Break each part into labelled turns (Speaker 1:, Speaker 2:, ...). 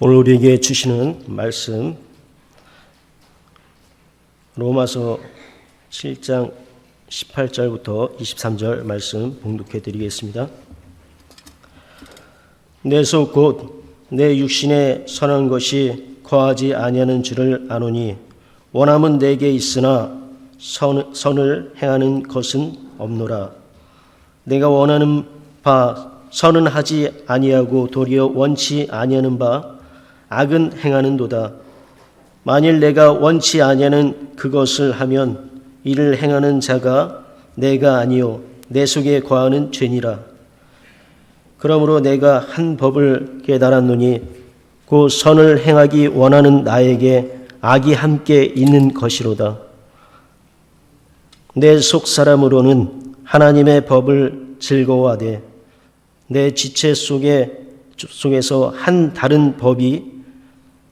Speaker 1: 오늘 우리에게 주시는 말씀 로마서 7장 18절부터 23절 말씀 봉독해 드리겠습니다. 내 속 곧 내 육신에 선한 것이 거하지 아니하는 줄을 아노니 원함은 내게 있으나 선을 행하는 것은 없노라. 내가 원하는 바 선은 하지 아니하고 도리어 원치 아니하는 바 악은 행하는도다. 만일 내가 원치 아니하는 그것을 하면 이를 행하는 자가 내가 아니요 내 속에 거하는 죄니라. 그러므로 내가 한 법을 깨달았노니 곧 선을 행하기 원하는 나에게 악이 함께 있는 것이로다. 내 속 사람으로는 하나님의 법을 즐거워하되 내 지체 속에서 한 다른 법이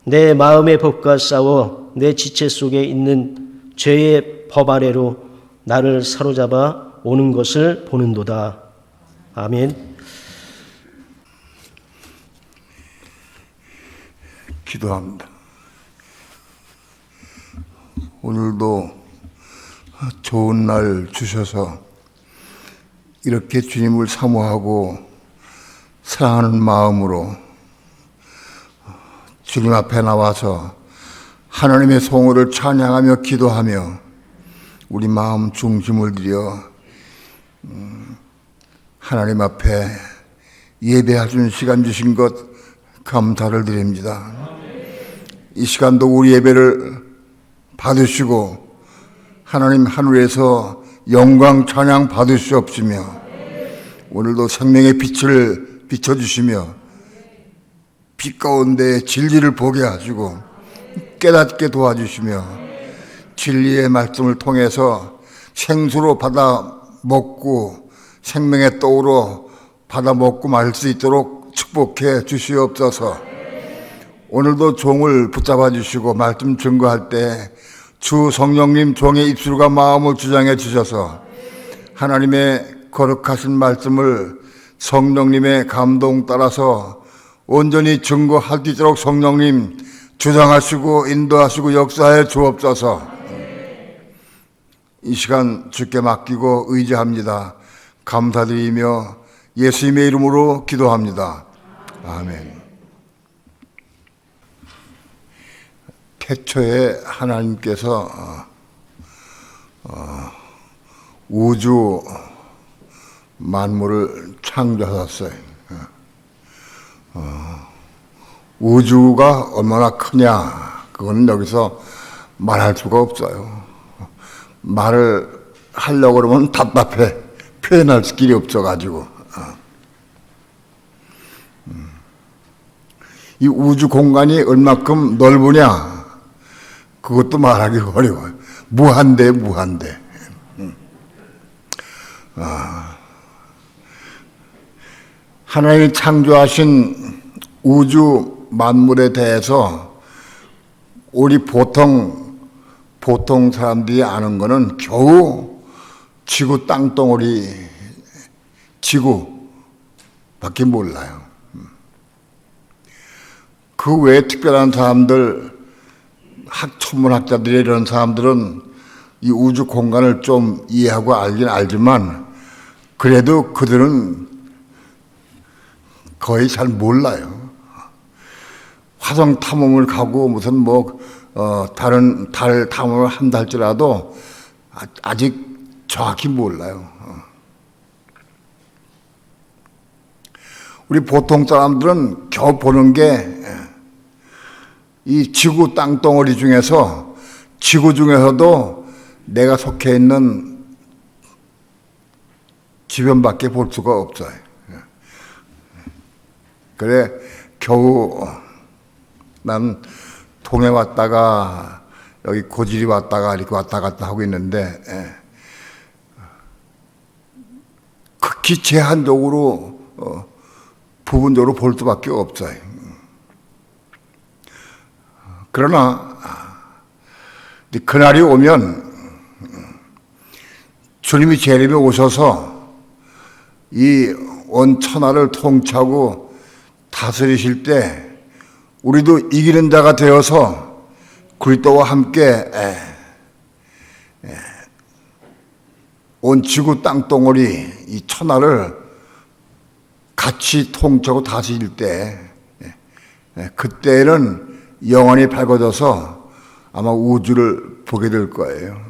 Speaker 1: 내 마음의 법과 싸워 내 지체 속에 있는 죄의 법 아래로 나를 사로잡아 오는 것을 보는도다. 아멘.
Speaker 2: 기도합니다. 오늘도 좋은 날 주셔서 이렇게 주님을 사모하고 사랑하는 마음으로 주님 앞에 나와서 하나님의 성호를 찬양하며 기도하며 우리 마음 중심을 들여 하나님 앞에 예배하시는 시간 주신 것 감사를 드립니다. 이 시간도 우리 예배를 받으시고 하나님 하늘에서 영광 찬양 받으시옵시며 오늘도 생명의 빛을 비춰주시며 빛 가운데 진리를 보게 하시고 깨닫게 도와주시며 진리의 말씀을 통해서 생수로 받아 먹고 생명의 떡으로 받아 먹고 말 수 있도록 축복해 주시옵소서. 오늘도 종을 붙잡아 주시고 말씀 증거할 때 주 성령님 종의 입술과 마음을 주장해 주셔서 하나님의 거룩하신 말씀을 성령님의 감동 따라서 온전히 증거할 수 있도록 성령님 주장하시고 인도하시고 역사해 주옵소서. 이 시간 주께 맡기고 의지합니다. 감사드리며 예수님의 이름으로 기도합니다. 아멘. 태초에 하나님께서 우주 만물을 창조하셨어요. 우주가 얼마나 크냐, 그거는 여기서 말할 수가 없어요. 말을 하려고 그러면 답답해. 표현할 길이 없어가지고. 이 우주 공간이 얼마큼 넓으냐, 그것도 말하기 어려워요. 무한대. 하나님이 창조하신 우주 만물에 대해서 우리 보통 사람들이 아는 거는 겨우 지구 땅덩어리 지구밖에 몰라요. 그 외에 특별한 사람들, 천문학자들이 이런 사람들은 이 우주 공간을 좀 이해하고 알긴 알지만 그래도 그들은 거의 잘 몰라요. 화성 탐험을 가고 무슨 다른 달 탐험을 한다 할지라도 아직 정확히 몰라요. 우리 보통 사람들은 겨우 보는 게 이 지구 땅덩어리 중에서 지구 중에서도 내가 속해 있는 주변밖에 볼 수가 없어요. 그래 겨우 난 동해 왔다가 여기 고지리 왔다가 이렇게 왔다 갔다 하고 있는데 극히 제한적으로 부분적으로 볼 수밖에 없어요. 그러나 그날이 오면 주님이 재림에 오셔서 이 온 천하를 통치하고 다스리실 때 우리도 이기는 자가 되어서 그리스도와 함께 온 지구 땅덩어리 이 천하를 같이 통치하고 다스릴 때 그때는 영원히 밝아져서 아마 우주를 보게 될 거예요.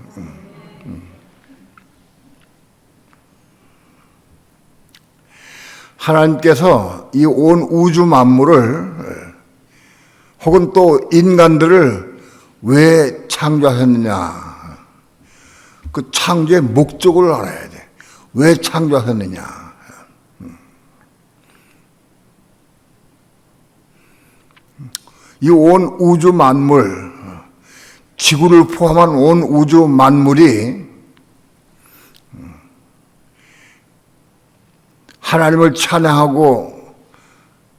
Speaker 2: 하나님께서 이 온 우주 만물을 혹은 또 인간들을 왜 창조하셨느냐? 그 창조의 목적을 알아야 돼. 왜 창조하셨느냐? 이 온 우주 만물, 지구를 포함한 온 우주 만물이 하나님을 찬양하고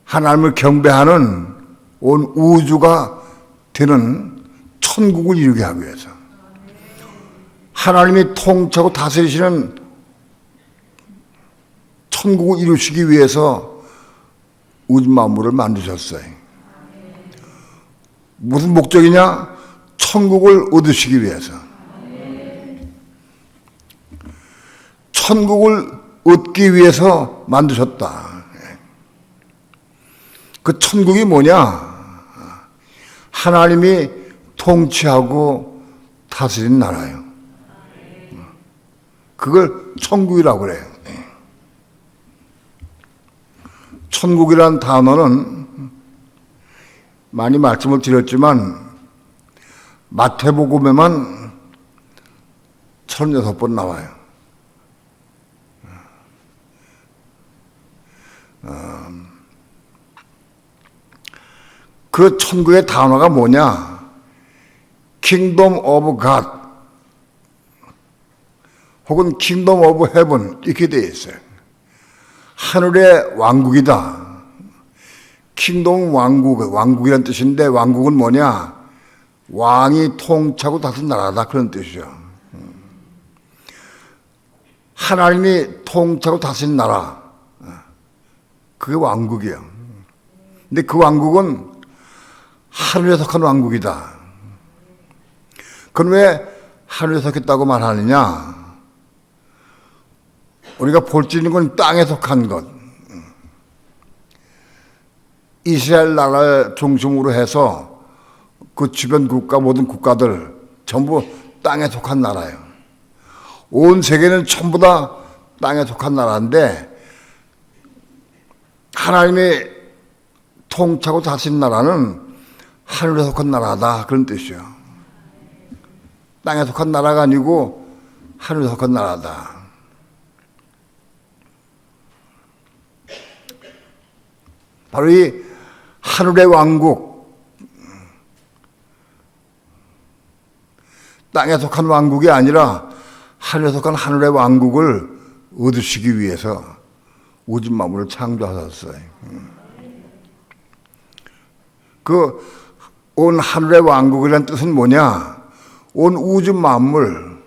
Speaker 2: 하나님을 경배하는 온 우주가 되는 천국을 이루게 하기 위해서 하나님이 통치하고 다스리시는 천국을 이루시기 위해서 우주 만물을 만드셨어요. 무슨 목적이냐? 천국을 얻으시기 위해서. 천국을 얻기 위해서 만드셨다. 그 천국이 뭐냐? 하나님이 통치하고 다스리는 나라예요. 그걸 천국이라고 그래요. 천국이란 단어는 많이 말씀을 드렸지만 마태복음에만 36번 나와요. 그 천국의 단어가 뭐냐? Kingdom of God 혹은 Kingdom of Heaven 이렇게 되어 있어요. 하늘의 왕국이다. 킹덤 왕국이란 뜻인데 왕국은 뭐냐? 왕이 통치하고 다스린 나라다 그런 뜻이죠. 하나님이 통치하고 다스린 나라 그게 왕국이에요. 근데 그 왕국은 하늘에 속한 왕국이다. 그건 왜 하늘에 속했다고 말하느냐? 우리가 볼 수 있는 건 땅에 속한 것. 이스라엘 나라를 중심으로 해서 그 주변 국가 모든 국가들 전부 땅에 속한 나라예요. 온 세계는 전부 다 땅에 속한 나라인데 하나님이 통치하고 다스린 나라는 하늘에 속한 나라다 그런 뜻이에요. 땅에 속한 나라가 아니고 하늘에 속한 나라다. 바로 이 하늘의 왕국, 땅에 속한 왕국이 아니라 하늘에 속한 하늘의 왕국을 얻으시기 위해서 우주 만물을 창조하셨어요. 그 온 하늘의 왕국이라는 뜻은 뭐냐? 온 우주 만물,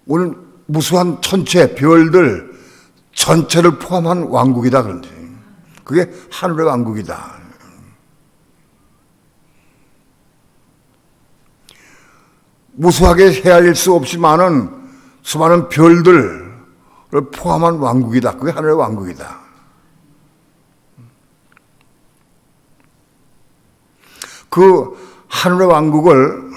Speaker 2: 온 무수한 천체, 별들 전체를 포함한 왕국이다 그런데 그게 하늘의 왕국이다. 무수하게 헤아릴 수 없이 많은 수많은 별들을 포함한 왕국이다. 그게 하늘의 왕국이다. 그 하늘의 왕국을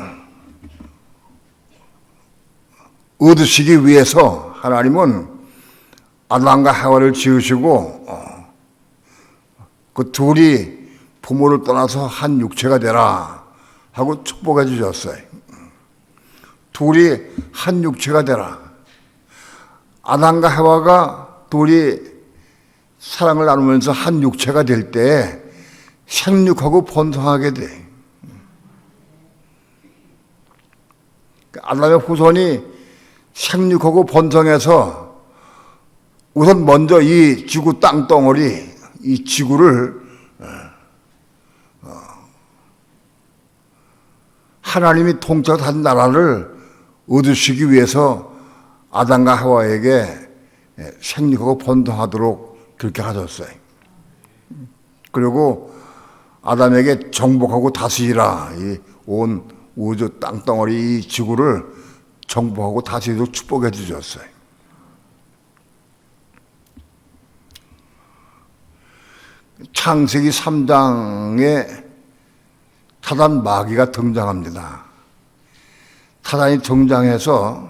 Speaker 2: 얻으시기 위해서 하나님은 아담과 하와를 지으시고 그 둘이 부모를 떠나서 한 육체가 되라 하고 축복해 주셨어요. 둘이 한 육체가 되라. 아담과 하와가 둘이 사랑을 나누면서 한 육체가 될 때 생육하고 번성하게 돼. 아담의 후손이 생육하고 번성해서 우선 먼저 이 지구 땅덩어리 이 지구를 하나님이 통치하고 다스린 나라를 얻으시기 위해서 아담과 하와에게 생육하고 번성하도록 그렇게 하셨어요. 그리고 아담에게 정복하고 다스리라. 이 온 우주 땅덩어리 이 지구를 정복하고 다스리도록 축복해 주셨어요. 창세기 3장에 사단 마귀가 등장합니다. 사단이 등장해서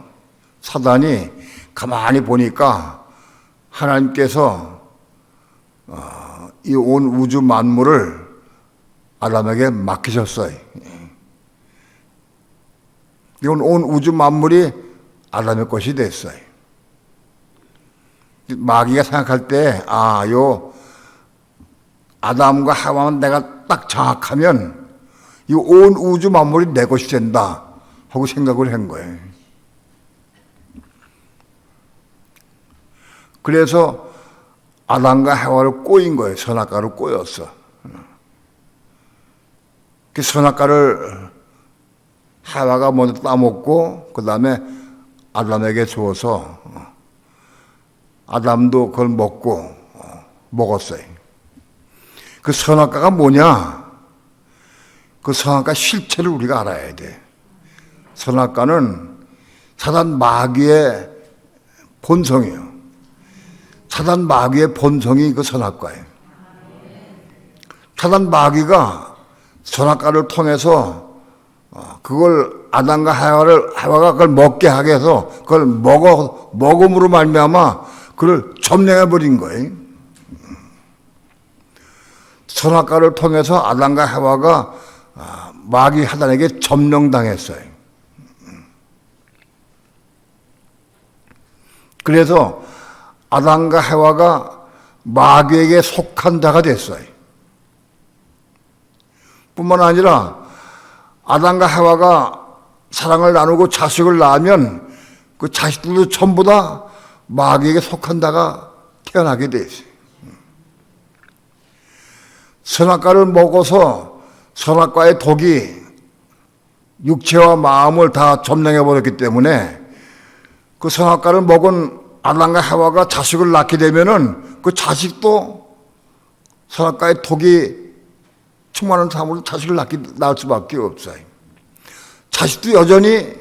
Speaker 2: 사단이 가만히 보니까 하나님께서 이 온 우주 만물을 아담에게 맡기셨어요. 이건 온 우주 만물이 아담의 것이 됐어요. 마귀가 생각할 때, 요 아담과 하와만 내가 딱 장악하면 이 온 우주 만물이 내 것이 된다 하고 생각을 한 거예요. 그래서 아담과 하와를 꼬인 거예요. 선악과를 꼬였어. 그 선악과를 하와가 먼저 따먹고 그 다음에 아담에게 주어서 아담도 그걸 먹었어요. 그 선악과가 뭐냐? 그 선악과 실체를 우리가 알아야 돼. 선악과는 사단 마귀의 본성이에요. 사단 마귀의 본성이 그 선악과예요. 사단 마귀가 선악과를 통해서 그걸 아담과 하와가 그걸 먹게 하게 해서 그걸 먹음으로 말미암아 그걸 점령해 버린 거예요. 선악과를 통해서 아담과 하와가 마귀 사단에게 점령당했어요. 그래서 아담과 하와가 마귀에게 속한 자가 됐어요. 뿐만 아니라 아담과 하와가 사랑을 나누고 자식을 낳으면 그 자식들도 전부 다 마귀에게 속한 자가 태어나게 돼 있어요. 선악과를 먹어서 선악과의 독이 육체와 마음을 다 점령해 버렸기 때문에 그 선악과를 먹은 아담과 하와가 자식을 낳게 되면은 그 자식도 선악과의 독이 충만한 삶으로 자식을 낳을 수밖에 없어요. 자식도 여전히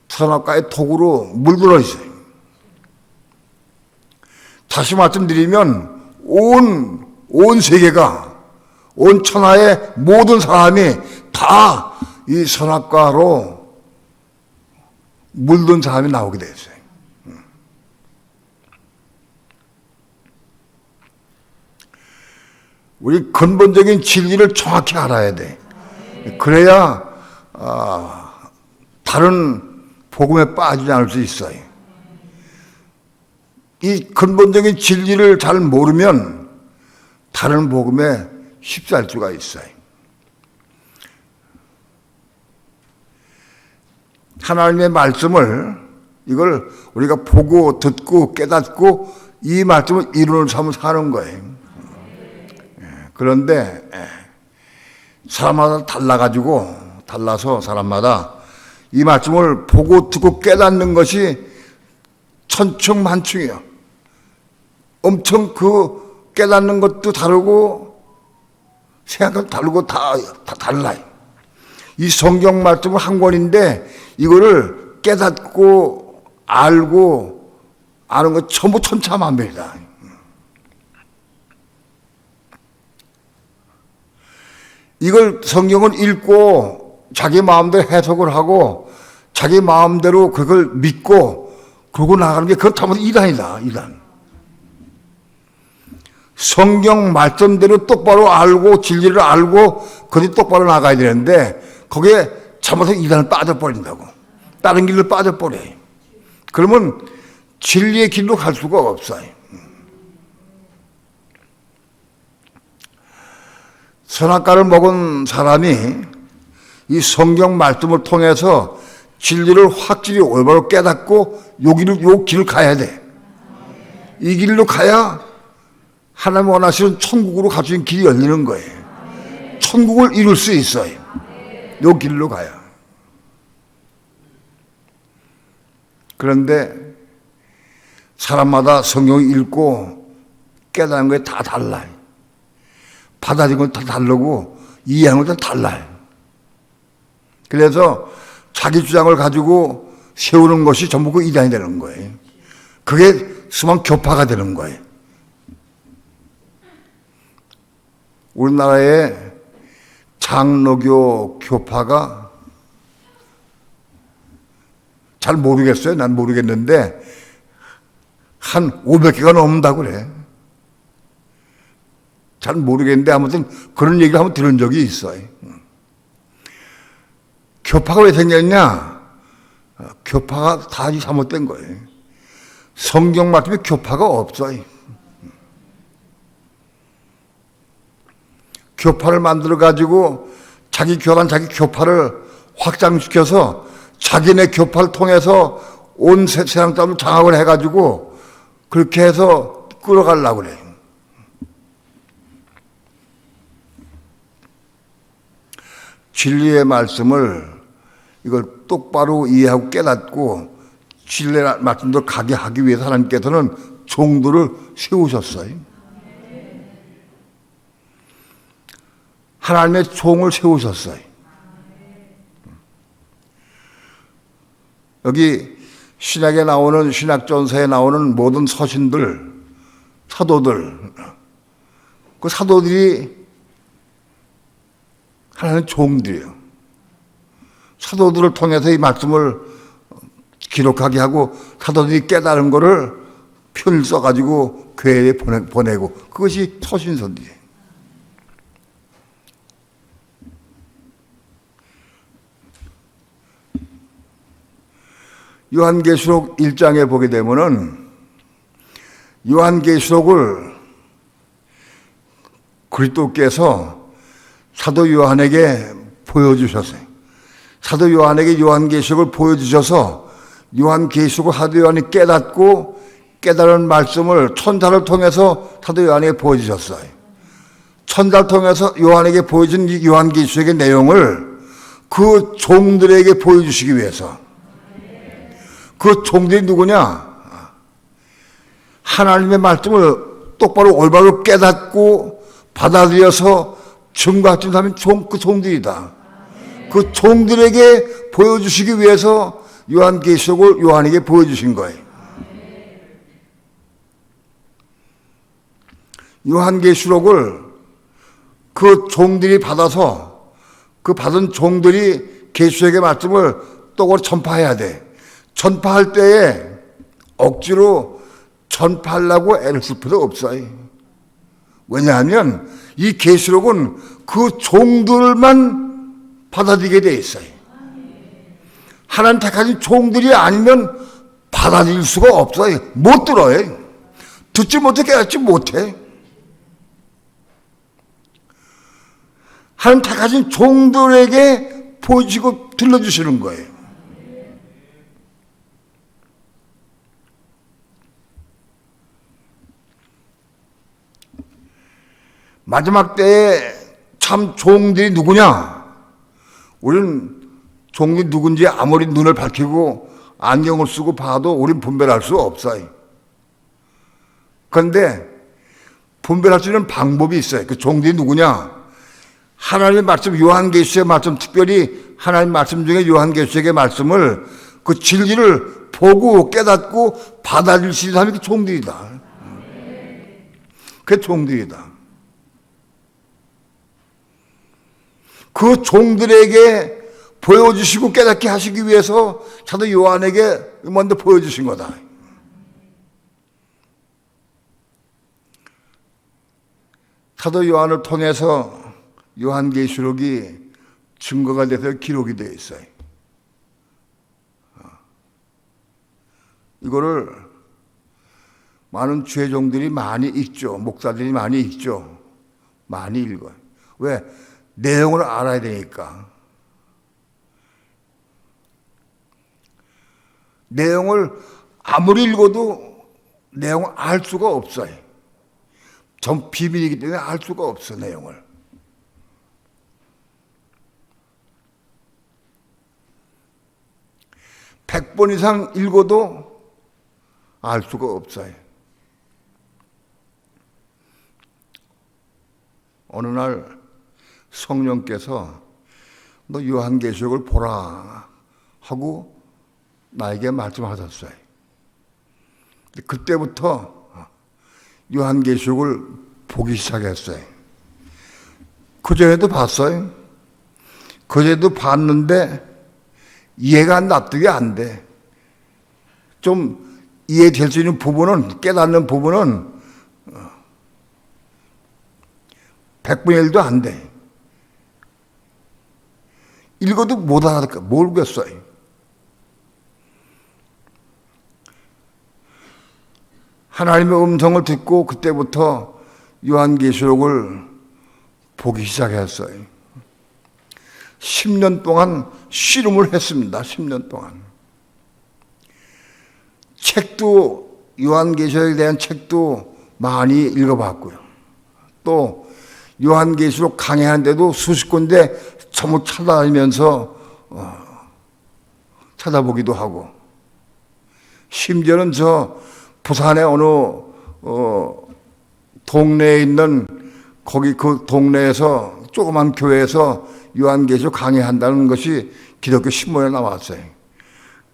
Speaker 2: 선악과의 독으로 물들어 있어요. 다시 말씀드리면 온 세계가 온 천하의 모든 사람이 다 이 선악과로 물든 사람이 나오게 됐어요. 우리 근본적인 진리를 정확히 알아야 돼. 그래야 다른 복음에 빠지지 않을 수 있어요. 이 근본적인 진리를 잘 모르면 다른 복음에 휩싸일 수가 있어요. 하나님의 말씀을 이걸 우리가 보고 듣고 깨닫고 이 말씀을 이루는 삶을 사는 거예요. 그런데 사람마다 달라서 사람마다 이 말씀을 보고 듣고 깨닫는 것이 천층만층이에요. 엄청 그 깨닫는 것도 다르고 생각도 다르고 다 달라요. 이 성경 말씀은 한 권인데 이거를 깨닫고 알고 아는 것 전부 천차만별이다. 이걸 성경을 읽고 자기 마음대로 해석을 하고 자기 마음대로 그걸 믿고 그러고 나가는 게 그렇다면 이단이다. 이단. 성경 말씀대로 똑바로 알고 진리를 알고 그리 똑바로 나가야 되는데 거기에 잘못해서 이단을 빠져버린다고. 다른 길로 빠져버려요. 그러면 진리의 길로 갈 수가 없어요. 선악과를 먹은 사람이 이 성경 말씀을 통해서 진리를 확실히 올바로 깨닫고 요 길을 가야 돼. 이 길로 가야 하나님 원하시는 천국으로 갈 수 있는 길이 열리는 거예요. 천국을 이룰 수 있어요. 요 길로 가야. 그런데 사람마다 성경 읽고 깨닫는 게 다 달라요. 받아들인 건 다 다르고 이해하는 것은 달라요. 그래서 자기 주장을 가지고 세우는 것이 전부 그 이단이 되는 거예요. 그게 수만 교파가 되는 거예요. 우리나라의 장로교 교파가 잘 모르겠어요. 난 모르겠는데 한 500개가 넘는다고 그래. 잘 모르겠는데 아무튼 그런 얘기를 한번 들은 적이 있어요. 교파가 왜 생겼냐? 교파가 다 잘못된 거예요. 성경 말씀에 교파가 없어요. 교파를 만들어 가지고 자기 교단 자기 교파를 확장시켜서 자기네 교파를 통해서 온 세상 사람을 장악을 해가지고 그렇게 해서 끌어가려고 그래요. 진리의 말씀을 이걸 똑바로 이해하고 깨닫고 진리의 말씀대로 가게 하기 위해서 하나님께서는 종들을 세우셨어요. 하나님의 종을 세우셨어요. 여기 신약에 나오는 신약전서에 나오는 모든 서신들, 사도들, 그 사도들이 하나님의 종들이에요. 사도들을 통해서 이 말씀을 기록하게 하고 사도들이 깨달은 거를 표를 써가지고 교회에 보내고 그것이 서신서들이에요. 요한계시록 1장에 보게 되면은 요한계시록을 그리스도께서 사도 요한에게 보여주셨어요. 사도 요한에게 요한계시록을 보여주셔서 요한계시록을 사도 요한이 깨닫고 깨달은 말씀을 천사를 통해서 사도 요한에게 보여주셨어요. 천사를 통해서 요한에게 보여준 이 요한계시록의 내용을 그 종들에게 보여주시기 위해서 그 종들이 누구냐? 하나님의 말씀을 똑바로 올바로 깨닫고 받아들여서 증거하신 사람이 그 종들이다. 그 종들에게 보여주시기 위해서 요한계시록을 요한에게 보여주신 거예요. 요한계시록을 그 종들이 받아서 그 받은 종들이 계시록의 말씀을 똑바로 전파해야 돼. 전파할 때에 억지로 전파하려고 애를 쓸 필요 없어요. 왜냐하면 이 계시록은 그 종들만 받아들이게 돼 있어요. 하나님 택하신 종들이 아니면 받아들일 수가 없어요. 못 들어요. 듣지 못해 깨닫지 못해. 하나님 택하신 종들에게 보여주시고 들려주시는 거예요. 마지막 때에 참 종들이 누구냐? 우리는 종이 누군지 아무리 눈을 밝히고 안경을 쓰고 봐도 우리는 분별할 수 없어요. 그런데 분별할 수 있는 방법이 있어요. 그 종들이 누구냐? 하나님의 말씀, 요한계시록의 말씀, 특별히 하나님의 말씀 중에 요한계시록의 말씀을 그 진리를 보고 깨닫고 받아들일 수 있는 사람이 그 종들이다. 그게 종들이다. 그 종들에게 보여주시고 깨닫게 하시기 위해서 사도 요한에게 먼저 보여주신 거다. 사도 요한을 통해서 요한계시록이 증거가 돼서 기록이 되어 있어요. 이거를 많은 죄종들이 많이 읽죠. 목사들이 많이 읽죠. 많이 읽어요. 왜? 내용을 알아야 되니까. 내용을 아무리 읽어도 내용을 알 수가 없어요. 전 비밀이기 때문에 알 수가 없어, 내용을. 백 번 이상 읽어도 알 수가 없어요. 어느 날 성령께서 너 요한계시록을 보라 하고 나에게 말씀하셨어요. 그때부터 요한계시록을 보기 시작했어요. 그전에도 봤어요. 그전에도 봤는데 이해가 납득이 안 돼. 좀 이해될 수 있는 부분은, 깨닫는 부분은 100분의 1도 안 돼. 읽어도 못 알아듣까, 모르겠어요. 하나님의 음성을 듣고 그때부터 요한계시록을 보기 시작했어요. 10년 동안 씨름을 했습니다. 10년 동안. 책도, 요한계시록에 대한 책도 많이 읽어봤고요. 또 요한계시록 강의하는데도 수십 군데 전부 찾아다니면서 찾아보기도 하고, 심지어는 저 부산의 어느 동네에 있는 거기 그 동네에서 조그만 교회에서 요한계시록 강의한다는 것이 기독교 신문에 나왔어요.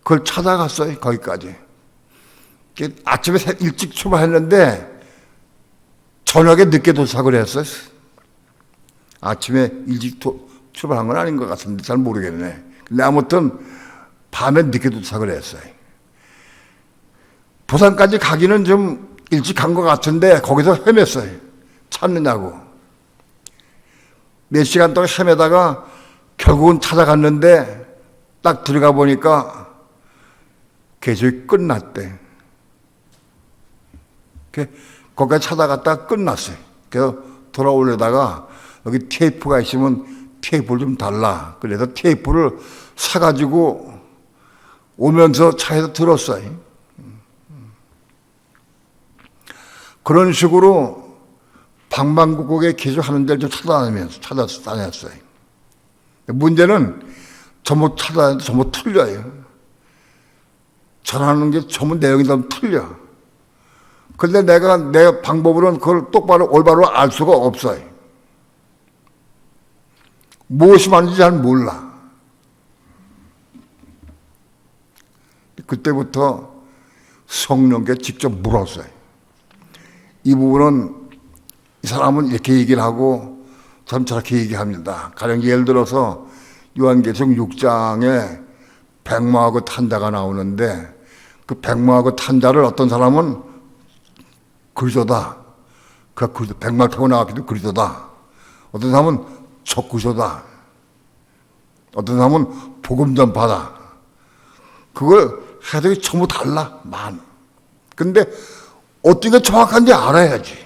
Speaker 2: 그걸 찾아갔어요. 거기까지. 아침에 일찍 출발했는데 저녁에 늦게 도착을 했어요. 아침에 일찍 출발한 건 아닌 것 같은데 잘 모르겠네. 근데 아무튼 밤에 늦게 도착을 했어요. 부산까지 가기는 좀 일찍 간 것 같은데 거기서 헤맸어요. 찾느냐고. 몇 시간 동안 헤매다가 결국은 찾아갔는데 딱 들어가 보니까 계시록이 끝났대. 거기까지 찾아갔다가 끝났어요. 그래서 돌아오려다가 여기 테이프가 있으면 테이프를 좀 달라. 그래서 테이프를 사가지고 오면서 차에서 들었어요. 그런 식으로 방방곡곡에 계속하는 데를 좀 찾아다녔어요. 문제는 전부 찾아다녀도 전부 틀려요. 전하는 게 전부 내용이 너무 틀려. 근데 내가 내 방법으로는 그걸 똑바로 올바로 알 수가 없어요. 무엇이 맞는지 잘 몰라. 그때부터 성령께 직접 물었어요. 이 부분은 이 사람은 이렇게 얘기를 하고 저는 저렇게 얘기합니다. 가령 예를 들어서 요한계시록 6장에 백마하고 탄자가 나오는데 그 백마하고 탄자를 어떤 사람은 그리스도다. 그 백마 타고 나왔기도 그리스도다. 어떤 사람은 적그리스도다. 어떤 사람은 복음 전파다. 그걸 해석이 전부 달라. 근데 어떤 게 정확한지 알아야지.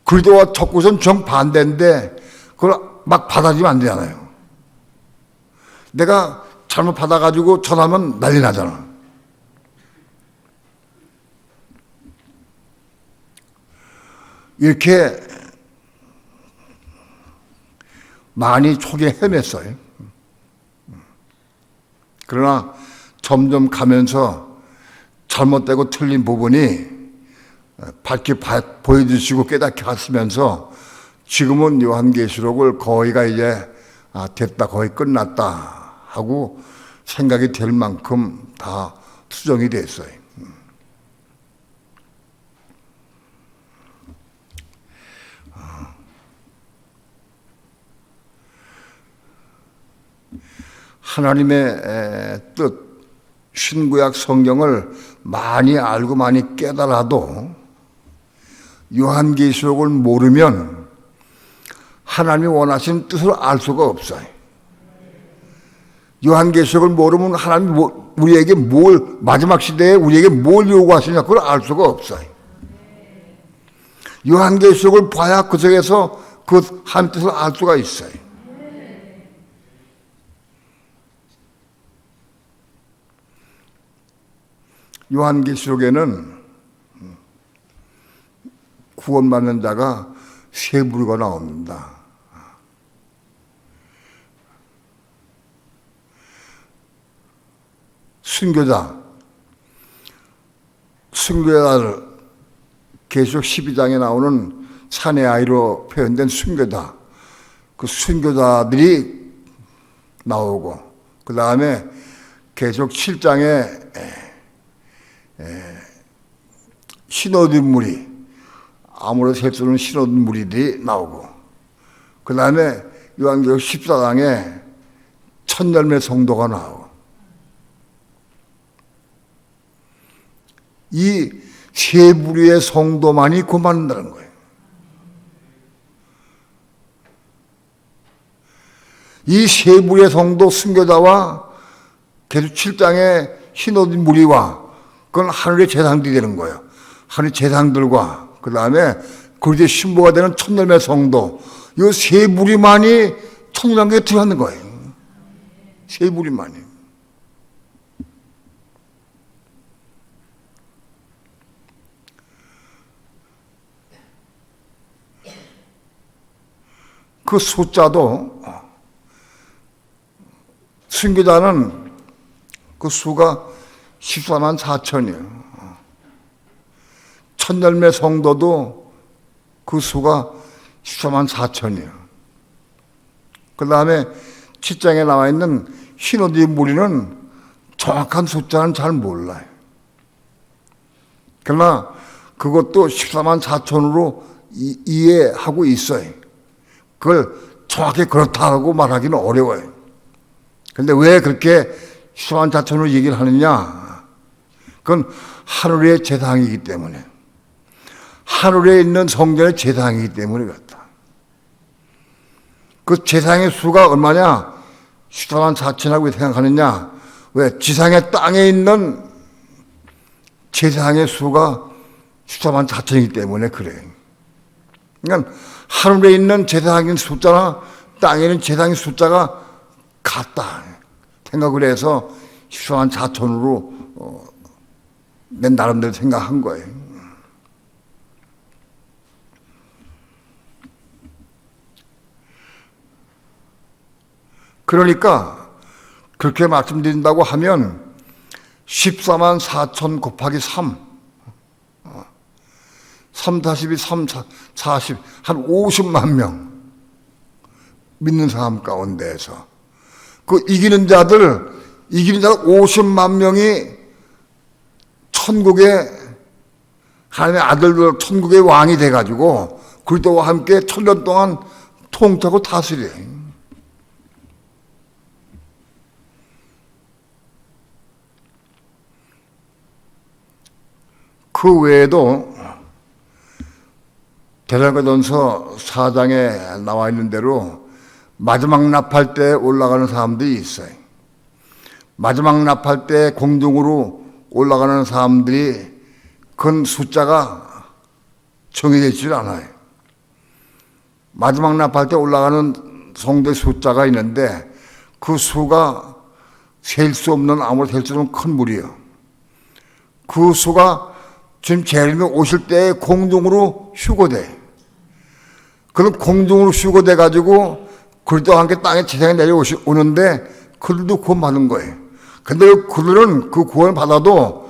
Speaker 2: 그리스도와 적그리스도는 정반대인데 그걸 막 받아들이면 안 되잖아요. 내가 잘못 받아가지고 전하면 난리 나잖아. 이렇게 많이 초기에 헤맸어요. 그러나 점점 가면서 잘못되고 틀린 부분이 밝게 보여주시고 깨닫게 하시면서 지금은 요한계시록을 거의가 이제 됐다, 거의 끝났다 하고 생각이 될 만큼 다 수정이 됐어요. 하나님의 뜻, 신구약 성경을 많이 알고 많이 깨달아도 요한계시록을 모르면 하나님이 원하시는 뜻을 알 수가 없어요. 요한계시록을 모르면 하나님이 우리에게 마지막 시대에 우리에게 뭘 요구하시냐 그걸 알 수가 없어요. 요한계시록을 봐야 그 속에서 그 한 뜻을 알 수가 있어요. 요한계시록에는 구원받는 자가 세 부류가 나옵니다. 순교자를 계시록 12장에 나오는 사내 아이로 표현된 순교자, 그 순교자들이 나오고, 그 다음에 계속 7장에 신어든 무리, 아무래도 셀 수 없는 신어든 무리들이 나오고, 그 다음에 요한계시록 14장에 첫 열매 성도가 나오고, 이 세 부류의 성도만이 구원받는다는 거예요. 이 세 부류의 성도 순교자와 계속 7장의 신어든 무리와 그건 하늘의 재상들이 되는 거예요. 하늘의 재상들과 그 다음에 그리스도의 신부가 되는 첫 열매 성도, 이 세 부류만이 천국에 들어가는 거예요. 세 부류만이. 그 숫자도 순교자는 그 수가 14만 4천이에요. 첫 열매 성도도 그 수가 14만 4천이에요. 그 다음에 7장에 나와 있는 신어든 무리는 정확한 숫자는 잘 몰라요. 그러나 그것도 14만 4천으로 이해하고 있어요. 그걸 정확히 그렇다고 말하기는 어려워요. 그런데 왜 그렇게 14만 4천으로 얘기를 하느냐? 그건 하늘의 재상이기 때문에, 하늘에 있는 성전의 재상이기 때문에 그렇다. 그 재상의 수가 얼마냐? 14만 4천이라고 생각하느냐? 왜? 지상의 땅에 있는 재상의 수가 14만 4천이기 때문에 그래. 그러니까 하늘에 있는 재상의 숫자나 땅에 있는 재상의 숫자가 같다 생각을 해서 14만 4천으로 내 나름대로 생각한 거예요. 그러니까 그렇게 말씀드린다고 하면 14만 4천 곱하기 3, 3 다시 3, 40, 한 50만 명 믿는 사람 가운데에서 그 이기는 자들 50만 명이 천국의 하나님의 아들들 천국의 왕이 돼가지고 그리스도와 함께 1000년 동안 통치하고 다스려. 그 외에도 데살로니가전서 4장에 나와 있는 대로 마지막 납할 때 올라가는 사람들이 있어요. 마지막 납할 때 공중으로 올라가는 사람들이 그건 숫자가 정해져 않아요. 마지막 납할 때 올라가는 성도의 숫자가 있는데 그 수가 셀 수 없는, 아무리 셀 수 없는 큰 무리예요. 그 수가 지금 재림이 오실 때 공중으로 휴거돼. 그럼 공중으로 휴거돼 가지고 그들과 함께 땅에 지상에 내려오는데 그들도 구원받는 거예요. 근데 그들은 그 구원을 받아도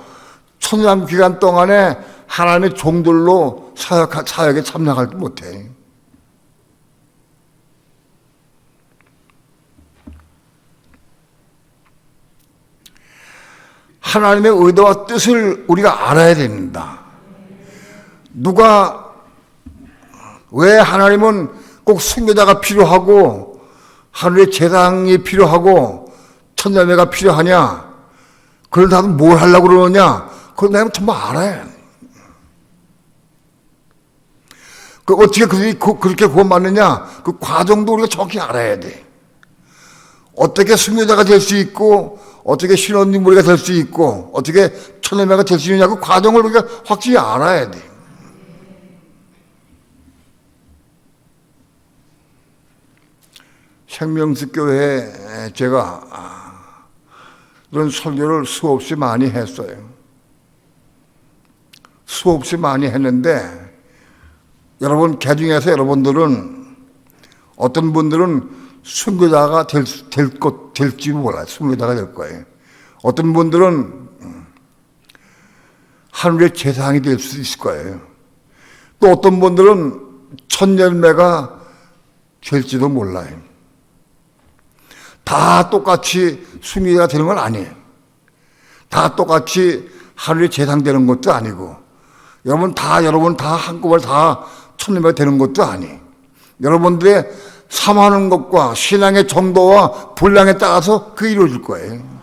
Speaker 2: 천년 기간 동안에 하나님의 종들로 사역에 참여하지 못해. 하나님의 의도와 뜻을 우리가 알아야 됩니다. 누가 왜 하나님은 꼭 순교자가 필요하고 하늘의 재상이 필요하고 천년회가 필요하냐? 그걸 다들 뭘 하려고 그러느냐? 그걸 내가 전부 알아야 해. 어떻게 그들이 그렇게 구원받느냐? 그 과정도 우리가 정확히 알아야 돼. 어떻게 순교자가 될 수 있고 어떻게 신혼님 무리가 될 수 있고 어떻게 천년회가 될 수 있느냐 그 과정을 우리가 확실히 알아야 돼. 생명수 교회에 제가 이런 설교를 수없이 많이 했어요. 수없이 많이 했는데 여러분 개중에서 여러분들은 어떤 분들은 순교자가 될지 몰라요. 순교자가 될 거예요. 어떤 분들은 하늘의 재상이 될 수 있을 거예요. 또 어떤 분들은 첫 열매가 될지도 몰라요. 다 똑같이 순위가 되는 건 아니에요. 다 똑같이 하늘에 재상되는 것도 아니고, 여러분 다 한꺼번에 다 첫 열매가 되는 것도 아니에요. 여러분들의 삶하는 것과 신앙의 정도와 분량에 따라서 그게 이루어질 거예요.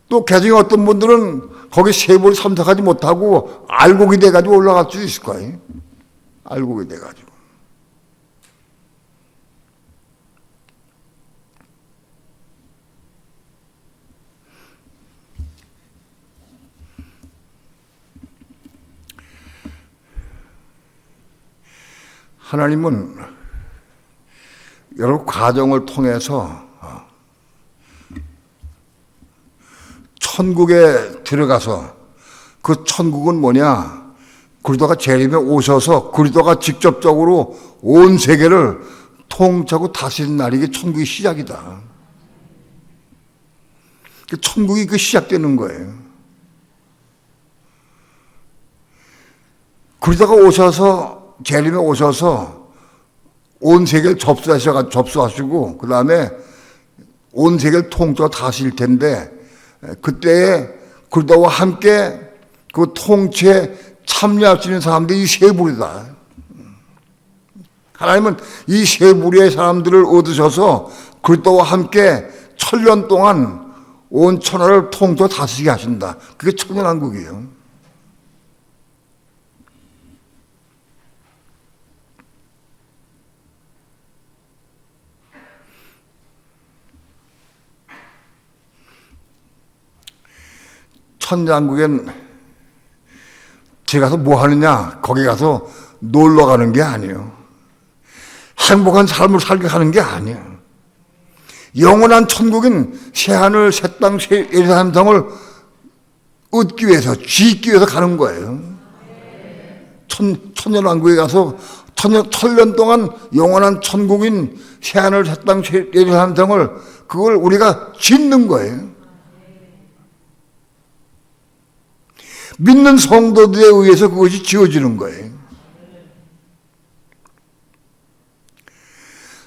Speaker 2: 또 개중에 어떤 분들은 거기 세부를 선택하지 못하고 알곡이 돼가지고 올라갈 수 있을 거예요. 알곡이 돼가지고. 하나님은 여러 과정을 통해서 천국에 들어가서, 그 천국은 뭐냐? 그리스도가 재림에 오셔서 그리스도가 직접적으로 온 세계를 통치하고 다스리는 날이 이게 천국의 시작이다. 천국이 그 시작되는 거예요. 그리스도가 오셔서 재림에 오셔서 온 세계를 접수하시고 그 다음에 온 세계를 통치하고 다스릴 텐데, 그때에 그리스도와 함께 그 통치에 참여할 수 있는 사람들이 이 세 부류다. 하나님은 이 세 부류의 사람들을 얻으셔서 그리스도와 함께 1000년 동안 온 천하를 통치하고 다스리게 하신다. 그게 천년왕국이에요. 천년왕국엔 제가 가서 뭐 하느냐? 거기 가서 놀러 가는 게 아니에요. 행복한 삶을 살게 하는 게 아니에요. 영원한 천국은 새하늘, 새 땅, 새 예루살렘 성을 얻기 위해서, 쥐기 위해서 가는 거예요. 천년왕국에 가서 천년 동안 영원한 천국인 새하늘, 새 땅, 새 예루살렘 성을, 그걸 우리가 짓는 거예요. 믿는 성도들에 의해서 그것이 지어지는 거예요.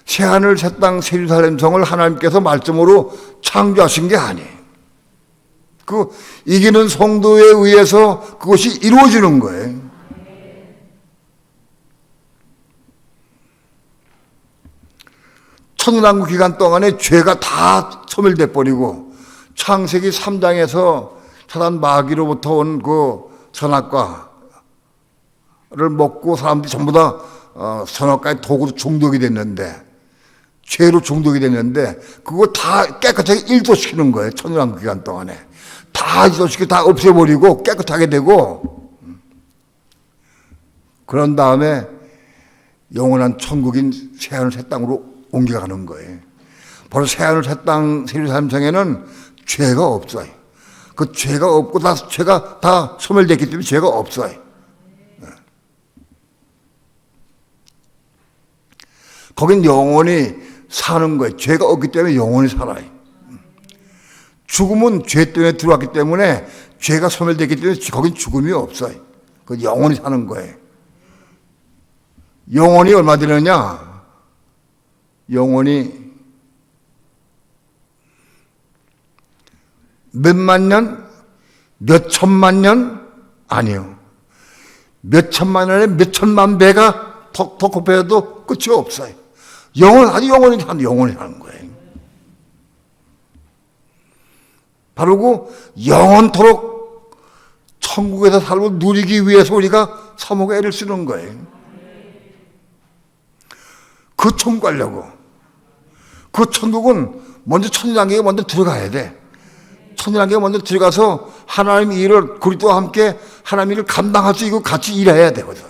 Speaker 2: 새하늘, 새 땅, 새 예루살렘 성을 하나님께서 말씀으로 창조하신 게 아니에요. 그 이기는 성도에 의해서 그것이 이루어지는 거예요. 천년왕국 기간 동안에 죄가 다 소멸돼 버리고, 창세기 3장에서 사단 마귀로부터 온 그 선악과를 먹고 사람들이 전부 다 선악과의 도구로 중독이 됐는데, 죄로 중독이 됐는데, 그거 다 깨끗하게 일도시키는 거예요. 천년왕국 기간 동안에 다 일도시키고 다 없애버리고 깨끗하게 되고, 그런 다음에 영원한 천국인 새하늘 새 땅으로 옮겨가는 거예요. 바로 새하늘 새 땅 새 예루살렘 성에는 죄가 없어요. 그 죄가 없고 죄가 다 소멸됐기 때문에 죄가 없어요. 거긴 영원히 사는 거예요. 죄가 없기 때문에 영원히 살아요. 죽음은 죄 때문에 들어왔기 때문에, 죄가 소멸됐기 때문에 거긴 죽음이 없어요. 그 영원히 사는 거예요. 영원히 얼마 되느냐? 영원히 몇만 년, 몇 천만 년 아니에요. 몇 천만 년에 몇 천만 배가 더 곱해도 끝이 없어요. 아주 영원히 사는 거예요. 바로 그 영원토록 천국에서 살고 누리기 위해서 우리가 사모가 애를 쓰는 거예요. 그 천국 가려고. 그 천국은 먼저 천년왕국에 먼저 들어가야 돼. 천년왕국에 먼저 들어가서 하나님 일을, 그리스도와 함께 하나님 일을 감당할 수 있고 같이 일해야 되거든.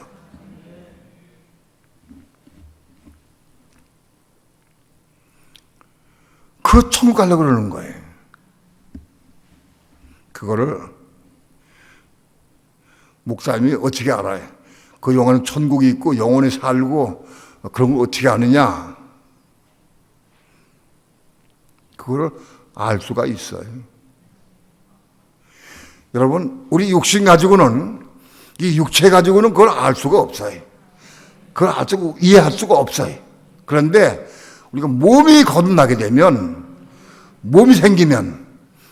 Speaker 2: 그 천국 가려고 그러는 거예요. 그거를 목사님이 어떻게 알아요? 그 영원한 천국이 있고 영원히 살고 그런 걸 어떻게 아느냐? 그거를 알 수가 있어요. 여러분, 우리 육신 가지고는 이 육체 가지고는 그걸 알 수가 없어요. 그걸 알 수가, 이해할 수가 없어요. 그런데 우리가 몸이 거듭나게 되면, 몸이 생기면,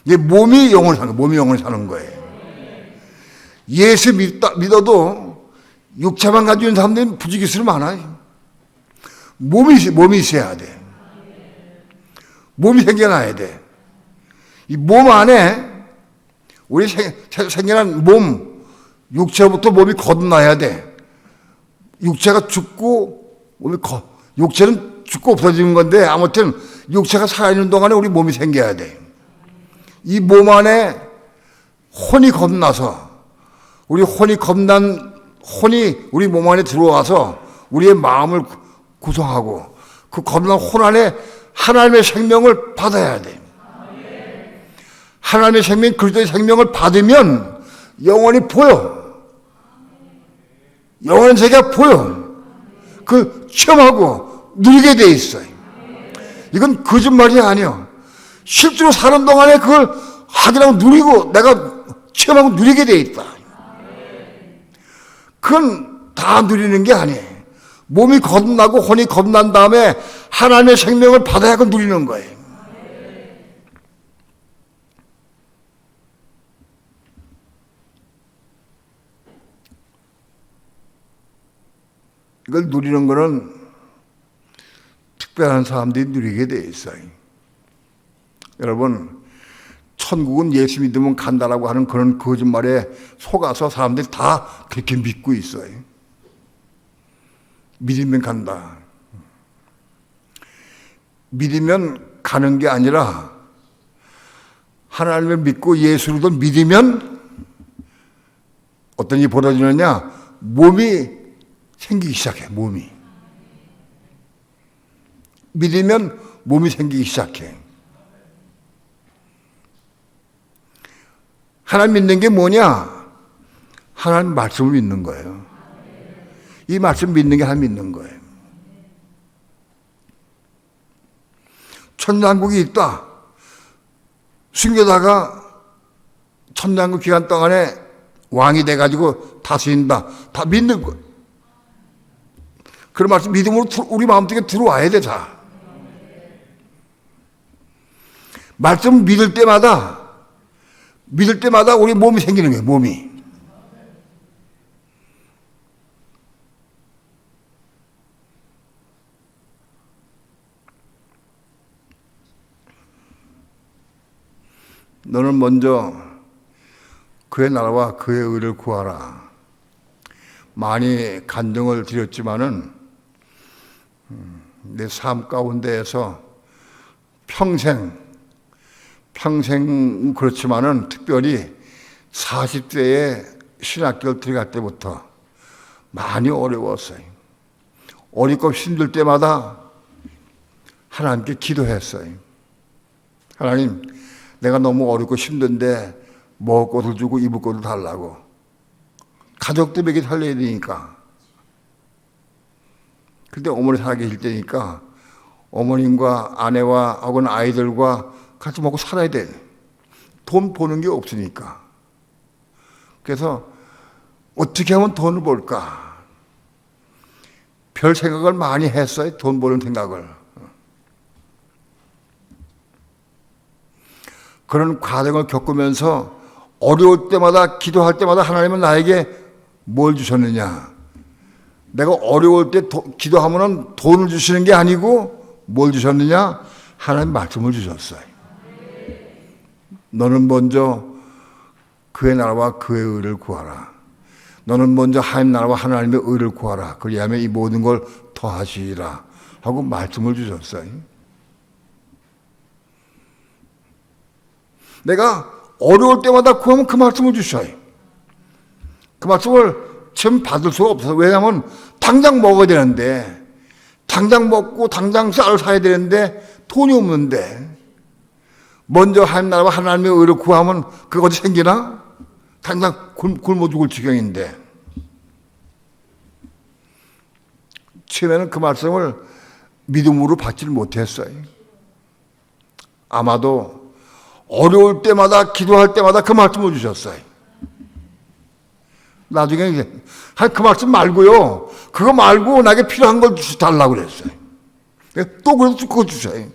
Speaker 2: 이제 몸이 영혼을 사는 거예요. 몸이 영혼을 사는 거예요. 예수 믿어도 육체만 가지고 있는 사람들은 부지기수로 많아요. 몸이 있어야 돼. 몸이 생겨나야 돼. 이 몸 안에 우리 생겨난 몸, 육체부터 몸이 거듭나야 돼. 육체가 죽고 육체는 죽고 없어지는 건데 아무튼 육체가 살아있는 동안에 우리 몸이 생겨야 돼. 이 몸 안에 혼이 거듭나서 우리 혼이 우리 몸 안에 들어와서 우리의 마음을 구성하고 그 거듭난 혼 안에 하나님의 생명을 받아야 돼. 하나님의 생명, 그리스도의 생명을 받으면 영원히 보여. 영원한 세계가 보여. 그 체험하고 누리게 돼 있어요. 이건 거짓말이 아니야. 실제로 사는 동안에 그걸 하더라고 누리고 내가 체험하고 누리게 돼 있다. 그건 다 누리는 게 아니에요. 몸이 거듭나고 혼이 거듭난 다음에 하나님의 생명을 받아야 그 누리는 거예요. 이걸 누리는 거는 특별한 사람들이 누리게 돼 있어요. 여러분, 천국은 예수 믿으면 간다라고 하는 그런 거짓말에 속아서 사람들이 다 그렇게 믿고 있어요. 믿으면 간다. 믿으면 가는 게 아니라 하나님을 믿고 예수를 믿으면 어떤 일이 벌어지느냐? 몸이 생기기 시작해. 몸이 믿으면 몸이 생기기 시작해. 하나님 믿는 게 뭐냐? 하나님 말씀을 믿는 거예요. 이 말씀 믿는 게 하나님 믿는 거예요. 천년왕국이 있다. 순교자가 천년왕국 기간 동안에 왕이 돼가지고 다스린다. 다 믿는 거예요. 그런 말씀 믿음으로 우리 마음속에 들어와야 돼. 다. 말씀 믿을 때마다 우리 몸이 생기는 거예요. 몸이. 너는 먼저 그의 나라와 그의 의를 구하라. 많이 간증을 드렸지만은 내 삶 가운데에서 평생 그렇지만은 특별히 40대에 신학교를 들어갈 때부터 많이 어려웠어요. 어렵고 힘들 때마다 하나님께 기도했어요. 하나님, 내가 너무 어렵고 힘든데 먹을 것을 주고 입을 것을 달라고. 가족들 먹이 살려야 되니까. 근데 어머니 살아계실 때니까 어머님과 아내와 혹은 아이들과 같이 먹고 살아야 돼. 돈 버는 게 없으니까. 그래서 어떻게 하면 돈을 벌까? 별 생각을 많이 했어요. 돈 버는 생각을. 그런 과정을 겪으면서 어려울 때마다 기도할 때마다 하나님은 나에게 뭘 주셨느냐? 내가 어려울 때 기도하면 돈을 주시는 게 아니고 뭘 주셨느냐? 하나님 말씀을 주셨어요. 너는 먼저 그의 나라와 그의 의를 구하라. 너는 먼저 하나님 나라와 하나님의 의를 구하라. 그리하면 이 모든 걸 더하시리라 하고 말씀을 주셨어요. 내가 어려울 때마다 구하면 그 말씀을 주셔요. 그 말씀을 참 받을 수가 없어요. 왜냐하면 당장 먹어야 되는데, 당장 먹고 당장 쌀을 사야 되는데 돈이 없는데 먼저 하나님 나라와 하나님의 의를 구하면 그것이 생기나? 당장 굶어 죽을 지경인데. 처음에는 그 말씀을 믿음으로 받지를 못했어요. 아마도 어려울 때마다 기도할 때마다 그 말씀을 주셨어요. 나중에 그 말씀 말고요. 그거 말고 나에게 필요한 걸 달라고 그랬어요. 또 그래서 그거 주세요.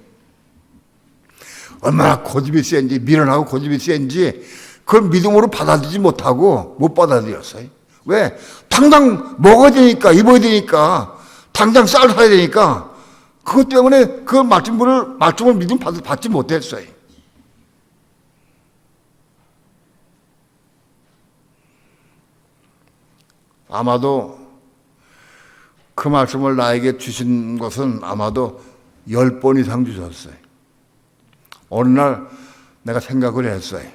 Speaker 2: 얼마나 고집이 센지, 미련하고 고집이 센지 그걸 믿음으로 받아들이지 못하고 못 받아들였어요. 왜? 당장 먹어야 되니까, 입어야 되니까, 당장 쌀 사야 되니까 그것 때문에 그 말씀을 믿음 받지 못했어요. 아마도 그 말씀을 나에게 주신 것은 아마도 10번 이상 주셨어요. 어느 날 내가 생각을 했어요.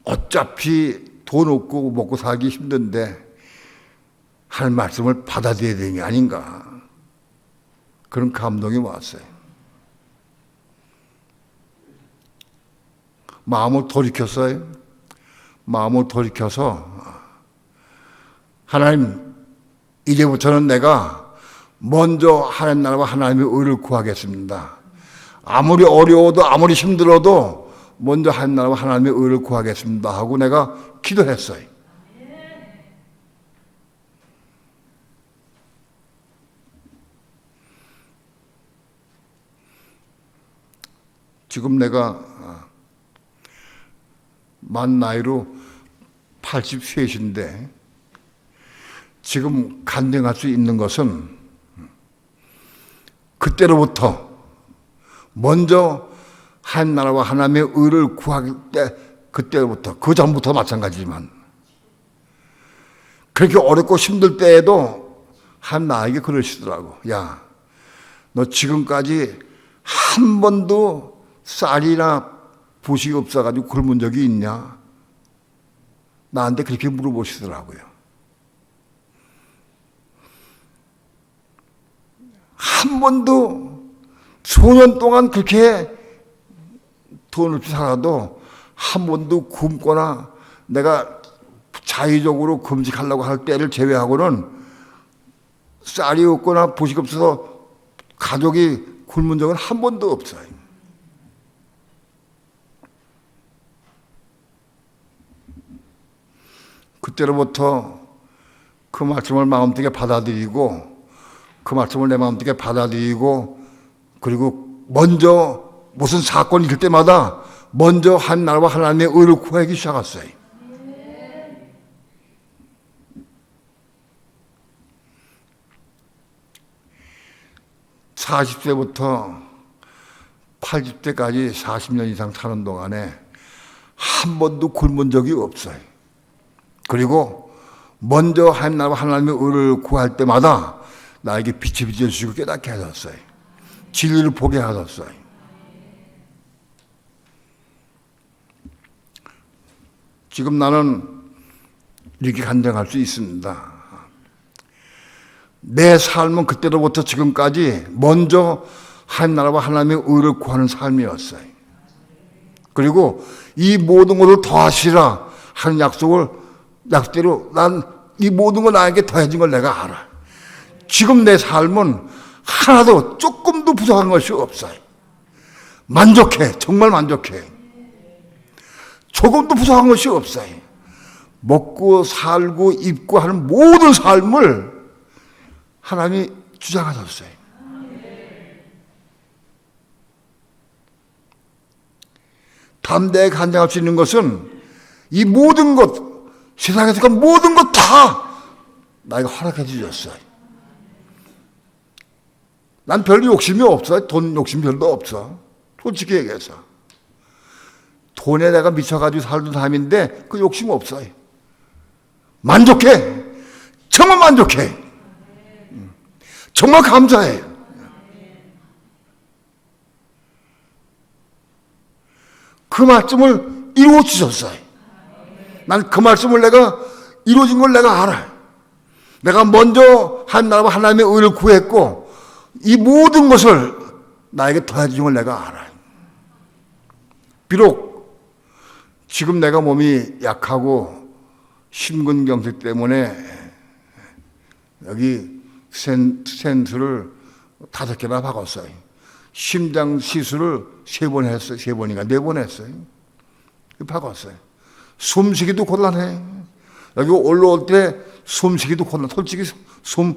Speaker 2: 어차피 돈 없고 먹고 살기 힘든데 할 말씀을 받아들여야 되는 게 아닌가. 그런 감동이 왔어요. 마음을 돌이켰어요. 마음을 돌이켜서 하나님, 이제부터는 내가 먼저 하나님 나라와 하나님의 의를 구하겠습니다. 아무리 어려워도 아무리 힘들어도 먼저 하나님 나라와 하나님의 의를 구하겠습니다 하고 내가 기도했어요. 지금 내가 만 나이로 83인데 지금 간증할 수 있는 것은 그때로부터 먼저 하나님 나라와 하나님의 의를 구할 때, 그때부터, 그 전부터 마찬가지지만 그렇게 어렵고 힘들 때에도 하나님 나에게 그러시더라고. 야, 너 지금까지 한 번도 쌀이나 부식이 없어가지고 굶은 적이 있냐? 나한테 그렇게 물어보시더라고요. 한 번도 수년 동안 그렇게 돈 없이 살아도 한 번도 굶거나 내가 자의적으로 금식하려고 할 때를 제외하고는 쌀이 없거나 부식이 없어서 가족이 굶은 적은 한 번도 없어요. 그때로부터 그 말씀을 마음속에 받아들이고 그 말씀을 내 마음속에 받아들이고 그리고 먼저 무슨 사건이 있을 때마다 먼저 한 나라와 하나님의 의를 구하기 시작했어요. (40세부터) (80세까지) (40년) 이상 사는 동안에 한 번도 굶은 적이 없어요. 그리고 먼저 하나님 나라와 하나님의 의를 구할 때마다 나에게 빛이 비춰주시고 깨닫게 하셨어요. 진리를 보게 하셨어요. 지금 나는 이렇게 간증할 수 있습니다. 내 삶은 그때로부터 지금까지 먼저 하나님 나라와 하나님의 의를 구하는 삶이었어요. 그리고 이 모든 것을 더하시라 하는 약속대로 난 이 모든 걸 나에게 더해진 걸 내가 알아. 지금 내 삶은 하나도 조금도 부족한 것이 없어요. 만족해. 정말 만족해. 조금도 부족한 것이 없어요. 먹고 살고 입고 하는 모든 삶을 하나님이 주장하셨어요. 담대하게 간증할 수 있는 것은 이 모든 것, 세상에서 모든 것 다 나에게 허락해 주셨어요. 난 별로 욕심이 없어요. 돈 욕심 별로 없어. 솔직히 얘기해서. 돈에 내가 미쳐가지고 살던 삶인데 그 욕심 없어요. 만족해. 정말 만족해. 정말 감사해. 그 말씀을 이루어 주셨어요. 난 그 말씀을 내가 이루어진 걸 내가 알아. 내가 먼저 하나님 나라와 하나님의 의를 구했고 이 모든 것을 나에게 더해진 걸 내가 알아. 비록 지금 내가 몸이 약하고 심근경색 때문에 여기 스텐트를 5개나 박았어요. 심장 시술을 3번 했어요. 3번인가 4번 했어요. 바꿨어요. 숨쉬기도 곤란해. 여기 올라올 때 숨쉬기도 곤란. 솔직히 숨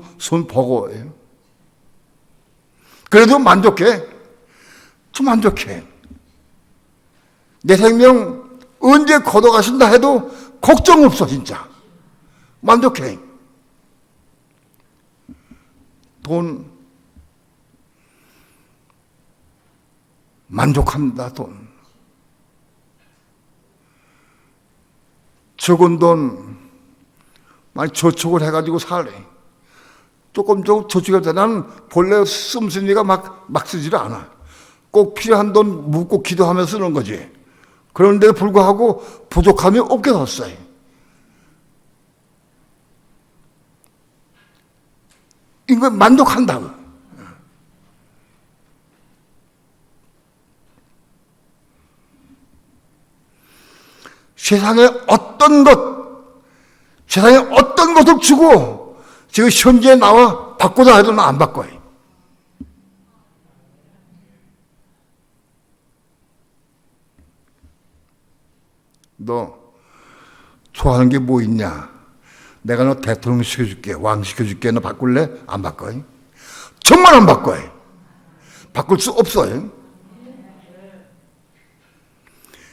Speaker 2: 버거워요. 그래도 만족해. 좀 만족해. 내 생명 언제 걷어가신다 해도 걱정 없어 진짜. 만족해. 돈 만족합니다. 돈 적은 돈 많이 저축을 해가지고 살래. 조금 저축할 때 나는 본래 씀씀이가 막 쓰지를 않아. 꼭 필요한 돈 묻고 기도하며 쓰는 거지. 그런데 불구하고 부족함이 없게 뒀어요. 이거 만족한다고. 세상에 어떤 것을 주고 지금 현재 나와 바꾸자 해도 나 안 바꿔요. 너 좋아하는 게 뭐 있냐? 내가 너 대통령 시켜줄게, 왕 시켜줄게. 너 바꿀래? 안 바꿔요. 정말 안 바꿔요. 바꿀 수 없어요.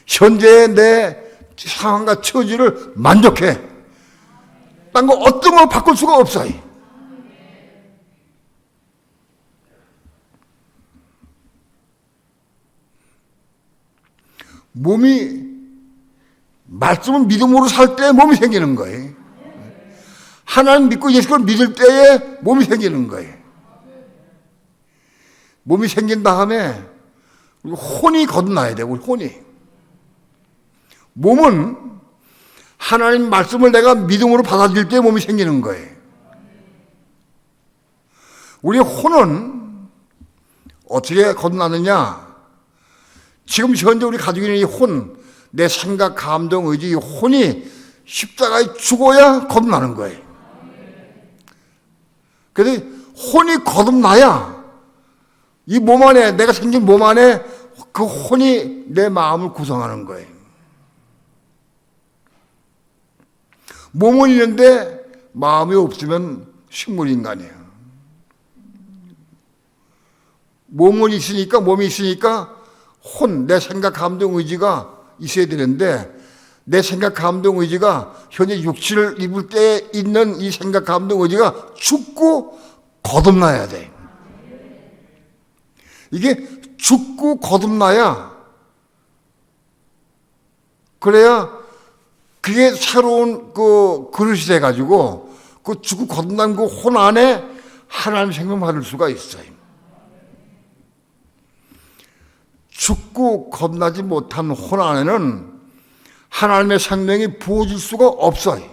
Speaker 2: 현재의 내 상황과 처지를 만족해. 딴 거 어떤 걸 바꿀 수가 없어요. 말씀을 믿음으로 살 때 몸이 생기는 거예요. 하나님 믿고 예수를 믿을 때에 몸이 생기는 거예요. 몸이 생긴 다음에 혼이 거듭나야 돼요. 우리 혼이. 몸은 하나님 말씀을 내가 믿음으로 받아들일 때 몸이 생기는 거예요. 우리 혼은 어떻게 거듭나느냐? 지금 현재 우리 가지고 있는 이 혼, 내 생각, 감정, 의지, 이 혼이 십자가에 죽어야 거듭나는 거예요. 그래서 혼이 거듭나야 이 몸 안에, 내가 생긴 몸 안에 그 혼이 내 마음을 구성하는 거예요. 몸은 있는데 마음이 없으면 식물인간이에요. 몸이 있으니까 혼, 내 생각, 감정, 의지가 있어야 되는데 내 생각, 감동, 의지가 현재 육신을 입을 때 있는 이 생각, 감동, 의지가 죽고 거듭나야 돼. 이게 죽고 거듭나야 그래야 그게 새로운 그 그릇이 돼가지고 그 죽고 거듭난 그 혼 안에 하나님 생명 받을 수가 있어요. 죽고 거듭나지 못한 혼 안에는 하나님의 생명이 부어질 수가 없어요.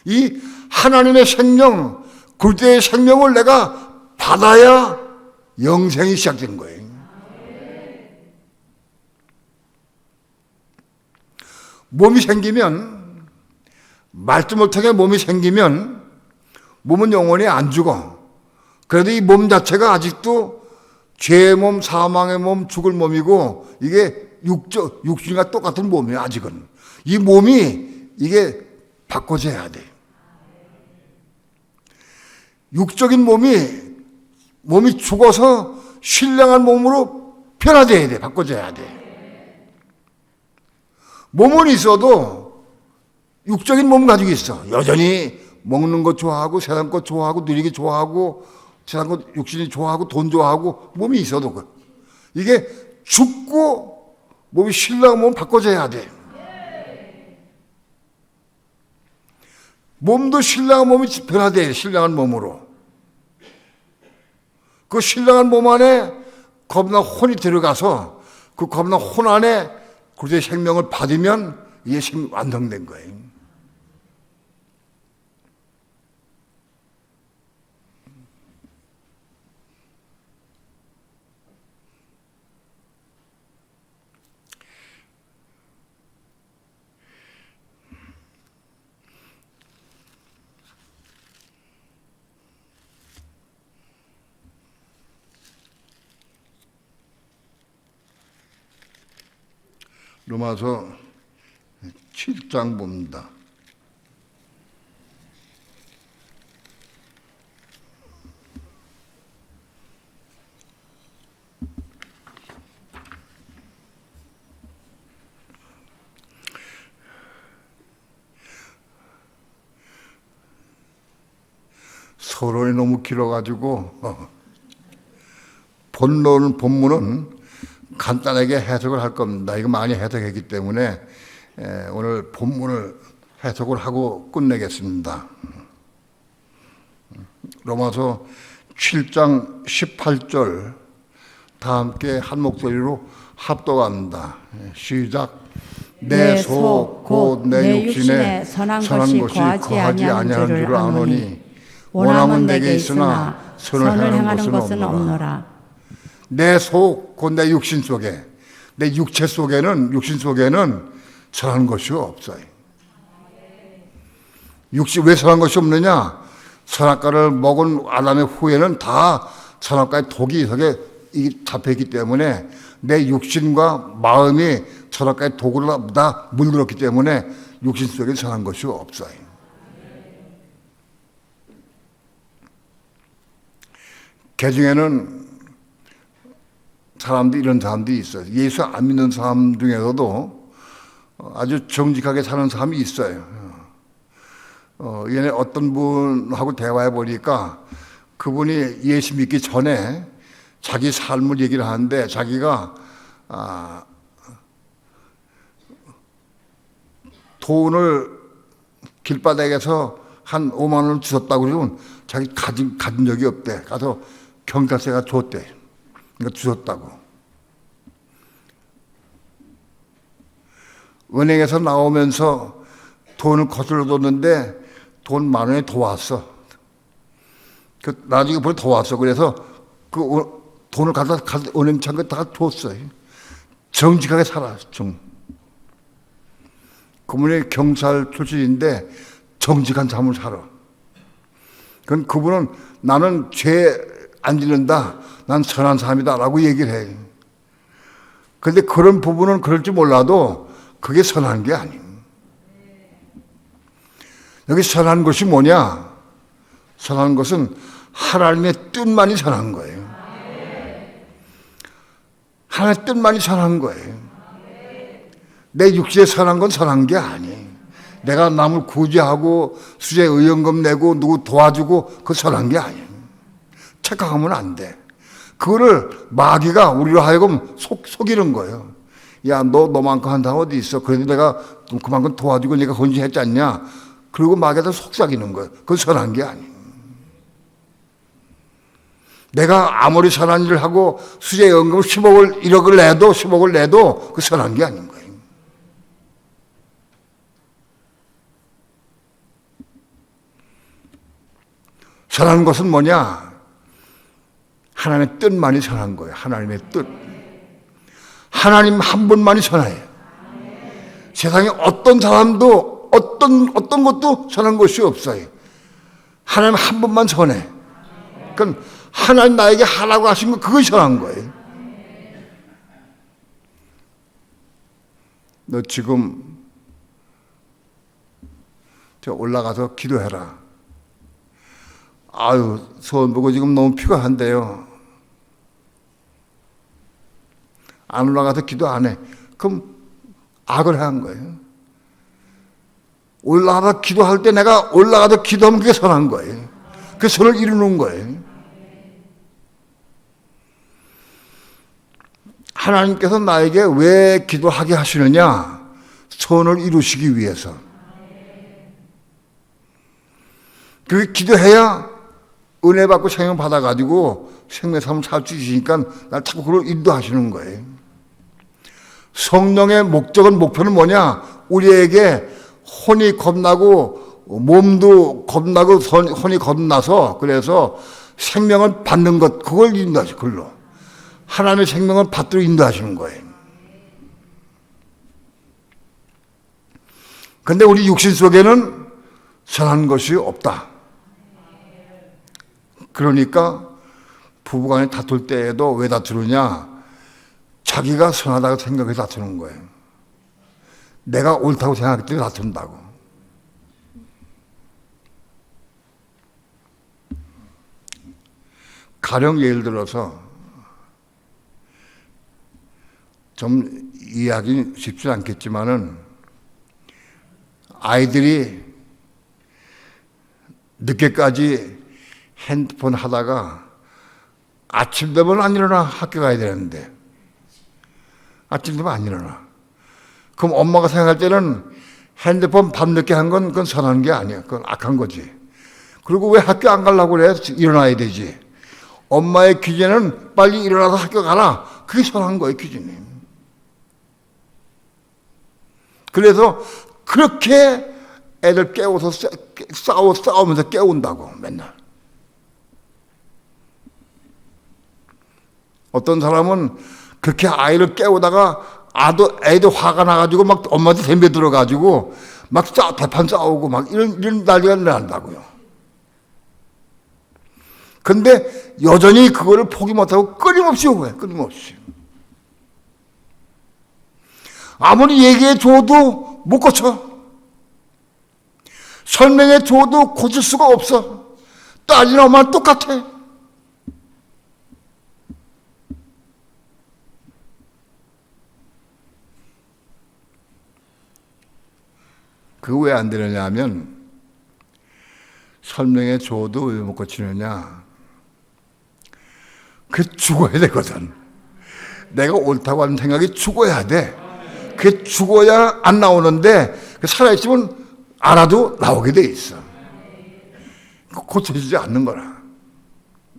Speaker 2: 이 하나님의 생명, 그때의 생명을 내가 받아야 영생이 시작된 거예요. 몸이 생기면, 말씀을 통해 몸이 생기면 몸은 영원히 안 죽어. 그래도 이 몸 자체가 아직도 죄의 몸, 사망의 몸, 죽을 몸이고 이게 육신과 똑같은 몸이에요. 아직은. 이 몸이 이게 바꿔져야 돼. 육적인 몸이 죽어서 신령한 몸으로 변화돼야 돼. 바꿔져야 돼. 몸은 있어도 육적인 몸 가지고 있어. 여전히 먹는 것 좋아하고 세상 것 좋아하고 누리기 좋아하고 세상 것 육신이 좋아하고 돈 좋아하고 몸이 있어도 이게 죽고 몸이 신령한 몸 바꿔져야 돼. 몸도 신령한 몸이 변화돼. 신령한 몸으로. 그 신령한 몸 안에 겁나 혼이 들어가서 그 겁나 혼 안에 그의 생명을 받으면 이게 완성된 거예요. 로마서 7장 봅니다. 서론이 너무 길어가지고 본문은 간단하게 해석을 할 겁니다. 이거 많이 해석했기 때문에 오늘 본문을 해석을 하고 끝내겠습니다. 로마서 7장 18절 다 함께 한 목소리로 합독합니다. 시작. 내 속 곧 내 육신에 선한 것이 거하지 아니하는 줄을 아노니 원함은 내게 있으나 선을 행하는 것은 없노라. 내 속 곧 내 육신 속에, 내 육체 속에는, 육신 속에는 선한 것이 없어요. 왜 선한 것이 없느냐? 선악과를 먹은 아담의 후에는 다 선악과의 독이 속에 잡혀있기 때문에 내 육신과 마음이 선악과의 독으로 다 물들었기 때문에 육신 속에 선한 것이 없어요. 개중에는 이런 사람들이 있어요. 예수 안 믿는 사람 중에서도 아주 정직하게 사는 사람이 있어요. 예전에 어떤 분하고 대화해 보니까 그분이 예수 믿기 전에 자기 삶을 얘기를 하는데 자기가 돈을 길바닥에서 한 5만 원을 주셨다고 그러면 자기 가진 적이 없대. 가서 경찰서가 줬대. 그러니까 주셨다고. 은행에서 나오면서 돈을 거슬러 뒀는데 돈 10,000원이 더 왔어. 나중에 벌써 더 왔어. 그래서 그 돈을 갖다 은행 창고에 다 줬어요. 정직하게 살아. 그분이 경찰 출신인데 정직한 삶을 살아. 그분은 나는 죄 안 짓는다. 난 선한 사람이다. 라고 얘기를 해. 그런데 그런 부분은 그럴지 몰라도 그게 선한 게 아니에요. 여기 선한 것이 뭐냐? 선한 것은 하나님의 뜻만이 선한 거예요. 하나님의 뜻만이 선한 거예요. 내 육체에 선한 건 선한 게 아니에요. 내가 남을 구제하고 수제 의연금 내고 누구 도와주고 그거 선한 게 아니에요. 착각하면 안 돼. 그거를 마귀가 우리로 하여금 속이는 거예요. 야, 너만큼 한다고 어디 있어? 그래도 내가 그만큼 도와주고 네가 헌신했지 않냐? 그리고 마귀한테 속삭이는 거예요. 그건 선한 게 아니에요. 내가 아무리 선한 일을 하고 수제 연금을 10억을 내도 그 선한 게 아닌 거예요. 선한 것은 뭐냐? 하나님의 뜻만이 선한 거예요. 하나님의 뜻. 하나님 한 분만이 선해요. 세상에 어떤 사람도 어떤 것도 선한 것이 없어요. 하나님 한 분만 선해. 그러니까 하나님 나에게 하라고 하신 거 그것이 선한 거예요. 너 지금 저 올라가서 기도해라. 아유, 소원 보고 지금 너무 피곤한데요. 안 올라가서 기도 안 해. 그럼 악을 한 거예요. 올라가서 기도할 때 내가 올라가서 기도하면 그게 선한 거예요. 그 선을 이루는 거예요. 하나님께서 나에게 왜 기도하게 하시느냐? 선을 이루시기 위해서. 그렇게 기도해야 은혜 받고 생명 받아가지고 생명 삶을 살 수 있으니까 날 자꾸 그걸 인도하시는 거예요. 성령의 목표는 뭐냐? 우리에게 혼이 겁나고 몸도 겁나고 혼이 겁나서 그래서 생명을 받는 것, 그걸 인도하시고 그걸로 하나님의 생명을 받도록 인도하시는 거예요. 그런데 우리 육신 속에는 선한 것이 없다. 그러니까 부부간에 다툴 때에도 왜 다투느냐? 자기가 선하다고 생각해서 다투는 거예요. 내가 옳다고 생각할 때 다툰다고. 가령 예를 들어서 좀 이해하기 쉽지 않겠지만은 아이들이 늦게까지 핸드폰 하다가 아침 되면 안 일어나. 학교 가야 되는데 아침 되면 안 일어나. 그럼 엄마가 생각할 때는 핸드폰 밤늦게 한 건 그건 선한 게 아니야. 그건 악한 거지. 그리고 왜 학교 안 가려고 그래? 일어나야 되지. 엄마의 기준은 빨리 일어나서 학교 가라. 그게 선한 거예요, 기준이. 그래서 그렇게 애들 깨워서 싸우면서 깨운다고, 맨날. 어떤 사람은 그렇게 아이를 깨우다가 애도 화가 나가지고 막 엄마한테 덤벼 들어가지고 막 대판 싸우고 막 이런 난리가 난다고요. 근데 여전히 그거를 포기 못하고 끊임없이 오고요. 끊임없이. 아무리 얘기해 줘도 못 고쳐. 설명해 줘도 고칠 수가 없어. 딸이나 엄마는 똑같아. 그 왜 안 되느냐 하면 설명해 줘도 왜 못 고치느냐. 그 죽어야 되거든. 내가 옳다고 하는 생각이 죽어야 돼. 그 죽어야 안 나오는데 살아있으면 알아도 나오게 돼 있어. 고쳐지지 않는 거라.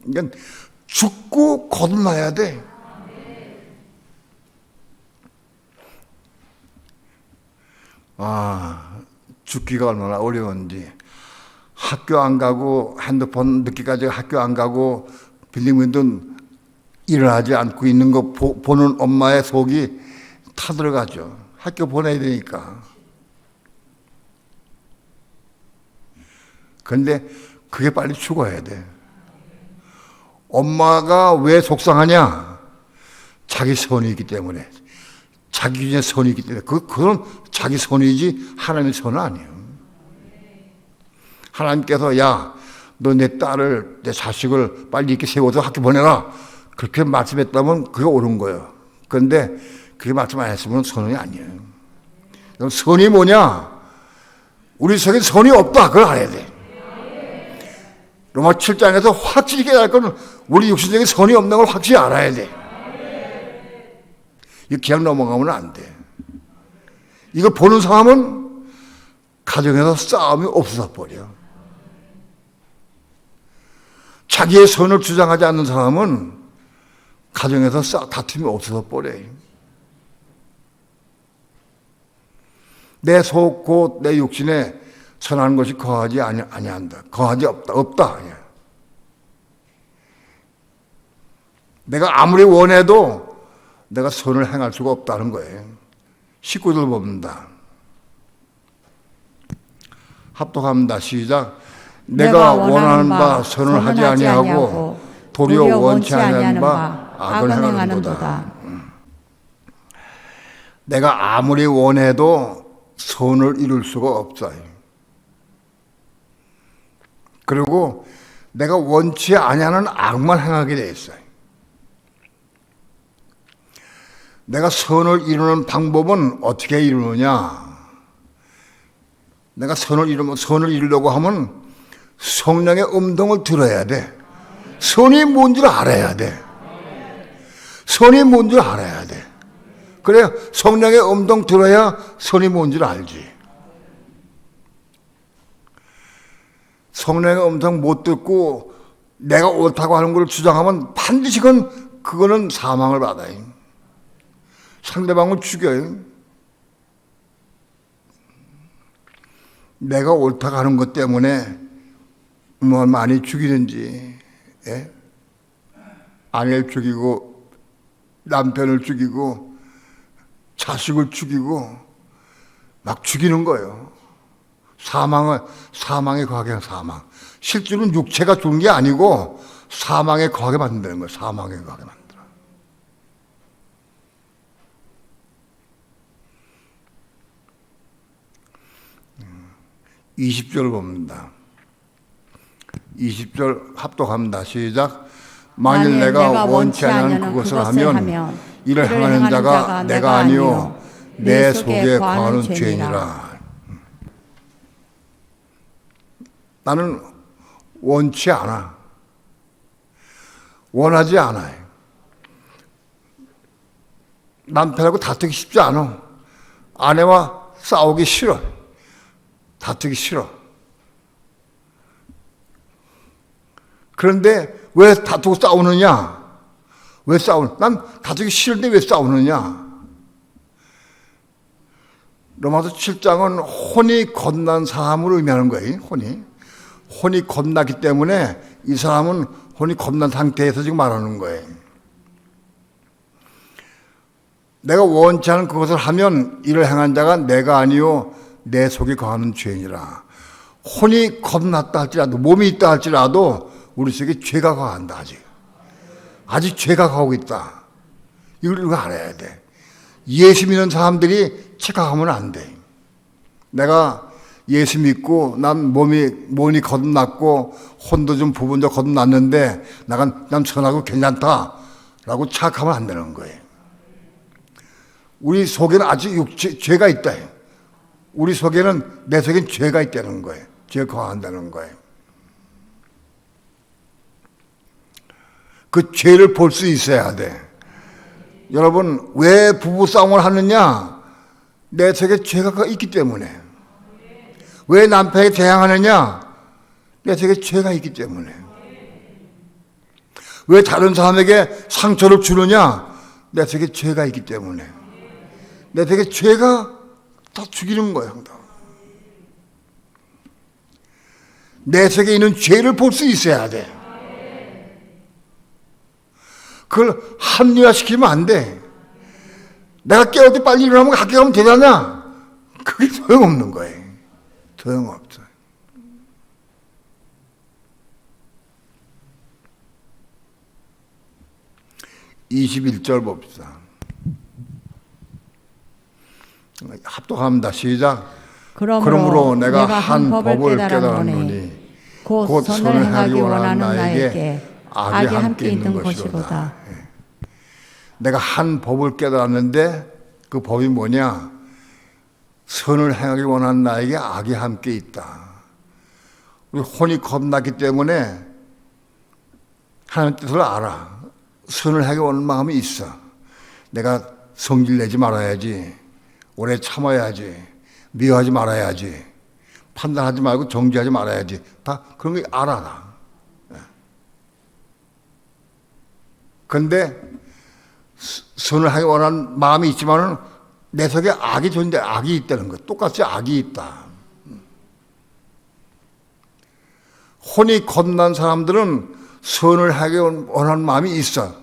Speaker 2: 그러니까 죽고 거듭나야 돼. 죽기가 얼마나 어려운지. 학교 안 가고 핸드폰 늦게까지 학교 안 가고 빌딩윈도 일어나지 않고 있는 거 보는 엄마의 속이 타들어가죠. 학교 보내야 되니까. 그런데 그게 빨리 죽어야 돼. 엄마가 왜 속상하냐? 자기 선이 있기 때문에. 자기 기준에 선이 있기 때문에. 그건 자기 선이지 하나님의 선은 아니에요. 하나님께서 야, 너 내 딸을, 내 자식을 빨리 이렇게 세워서 학교 보내라. 그렇게 말씀했다면 그게 옳은 거예요. 그런데 그렇게 말씀 안 했으면 선이 아니에요. 그럼 선이 뭐냐? 우리 속에 선이 없다. 그걸 알아야 돼. 로마 7장에서 확실히 깨달을 건 우리 육신적인 선이 없는 걸 확실히 알아야 돼. 이거 그냥 넘어가면 안 돼. 이거 보는 사람은 가정에서 싸움이 없어져 버려. 자기의 선을 주장하지 않는 사람은 가정에서 다툼이 없어져 버려요. 내 속 곧 내 육신에 선한 것이 거하지 아니한다. 거하지 없다. 내가 아무리 원해도 내가 선을 행할 수가 없다는 거예요. 식구들 봅니다. 합독합니다. 시작. 내가 원하는 바 선을 하지 아니하고 도리어 원치 아니하는 바 악을 행하는도다. 내가 아무리 원해도 선을 이룰 수가 없어요. 그리고 내가 원치 아니하는 악만 행하게 돼 있어요. 내가 선을 이루는 방법은 어떻게 이루느냐? 내가 선을 이루려고 하면 성령의 음성을 들어야 돼. 선이 뭔지를 알아야 돼. 선이 뭔지를 알아야 돼. 그래야 성령의 음성 들어야 선이 뭔지를 알지. 성령의 음성 못 듣고 내가 옳다고 하는 걸 주장하면 반드시 그거는 사망을 받아요. 상대방을 죽여요. 내가 옳다고 하는 것 때문에 뭐 많이 죽이는지, 예? 아내를 죽이고 남편을 죽이고 자식을 죽이고 막 죽이는 거예요. 사망에 거하게 하는 사망. 실제로는 육체가 죽은 게 아니고 사망에 거하게 만드는 거예요. 사망에 거하게 만들어. 20절 봅니다. 20절 합독합니다. 시작. 만일 내가 원치 않는 그것을 하면 이를 행하는 자가 내가 아니요 내 속에 거하는 죄니라. 나는 원치 않아. 원하지 않아요. 남편하고 다투기 쉽지 않아. 아내와 싸우기 싫어. 다투기 싫어. 그런데 왜 다투고 싸우느냐? 난 다투기 싫은데 왜 싸우느냐? 로마서 7장은 혼이 겁난 사람을 의미하는 거예요. 혼이 겁나기 때문에 이 사람은 혼이 겁난 상태에서 지금 말하는 거예요. 내가 원치 않은 그것을 하면 이를 행한 자가 내가 아니요 내 속에 거하는 죄니라. 혼이 겁났다 할지라도, 몸이 있다 할지라도 우리 속에 죄가 거한다. 아직 죄가 거하고 있다. 이걸 알아야 돼. 예수 믿는 사람들이 착각하면 안 돼. 내가 예수 믿고 난 몸이 거듭났고 혼도 좀 부분도 거듭났는데 난 선하고 괜찮다라고 착각하면 안 되는 거예요. 우리 속에는 아직 죄가 있다. 우리 속에는, 내 속에는 죄가 있다는 거예요. 죄가 거한다는 거예요. 그 죄를 볼 수 있어야 돼. 여러분, 왜 부부싸움을 하느냐? 내 속에 죄가 있기 때문에. 왜 남편에 대항하느냐? 내 속에 죄가 있기 때문에. 왜 다른 사람에게 상처를 주느냐? 내 속에 죄가 있기 때문에. 내 속에 죄가 다 죽이는 거야. 내 속에 있는 죄를 볼 수 있어야 돼. 그걸 합리화시키면 안 돼. 내가 깨울 때 빨리 일어나면 학교 가면 되잖아. 그게 소용없는 거예요. 소용없어. (21절) 봅시다. 합독합니다. 시작. 그러므로 내가 한 법을 깨달았노니 곧 선을 행하기 원하는 나에게 악이 함께 있는 것이로다. 내가 한 법을 깨달았는데 그 법이 뭐냐? 선을 행하기 원하는 나에게 악이 함께 있다. 우리 혼이 겁났기 때문에 하나님 뜻을 알아. 선을 하기 원하는 마음이 있어. 내가 성질 내지 말아야지. 오래 참아야지. 미워하지 말아야지. 판단하지 말고 정죄하지 말아야지. 다 그런 거 알아. 나. 그런데 선을 하기 원하는 마음이 있지만은 내 속에 악이 존재, 악이 있다는 거. 똑같이 악이 있다. 혼이 겁난 사람들은 선을 하기 원하는 마음이 있어.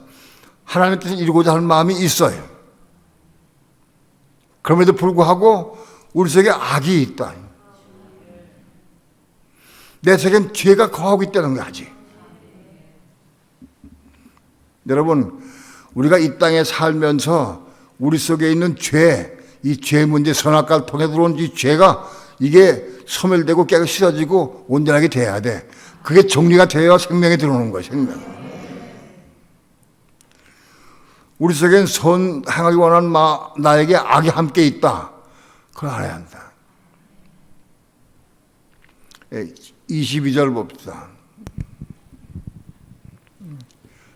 Speaker 2: 하나님의 뜻을 이루고자 하는 마음이 있어요. 그럼에도 불구하고 우리 속에 악이 있다. 내 속엔 죄가 거하고 있다는 거지. 여러분, 우리가 이 땅에 살면서 우리 속에 있는 죄, 이 죄 문제, 선악과를 통해 들어온 이 죄가 이게 소멸되고 깨가 씻어지고 온전하게 돼야 돼. 그게 정리가 되어야 생명에 들어오는 거야, 생명. 우리 속엔 선 행하기 원하는 나에게 악이 함께 있다. 그걸 알아야 한다. 22절 봅시다.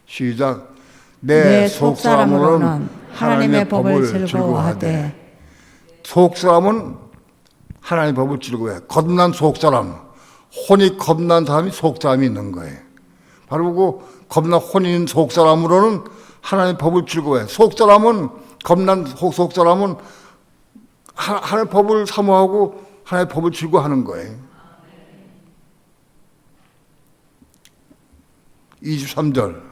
Speaker 2: 시작. 내 속사람으로는 하나님의 법을 즐거워하되. 속사람은 하나님의 법을 즐거워해. 겁난 속사람, 혼이 겁난 사람이 속사람이 있는 거예요. 바로 그 겁난 혼이 있는 속사람으로는 하나님의 법을 즐거워해. 속사람은, 겁난 속사람은 하나님의 법을 사모하고 하나님의 법을 즐거워하는 거예요. 23절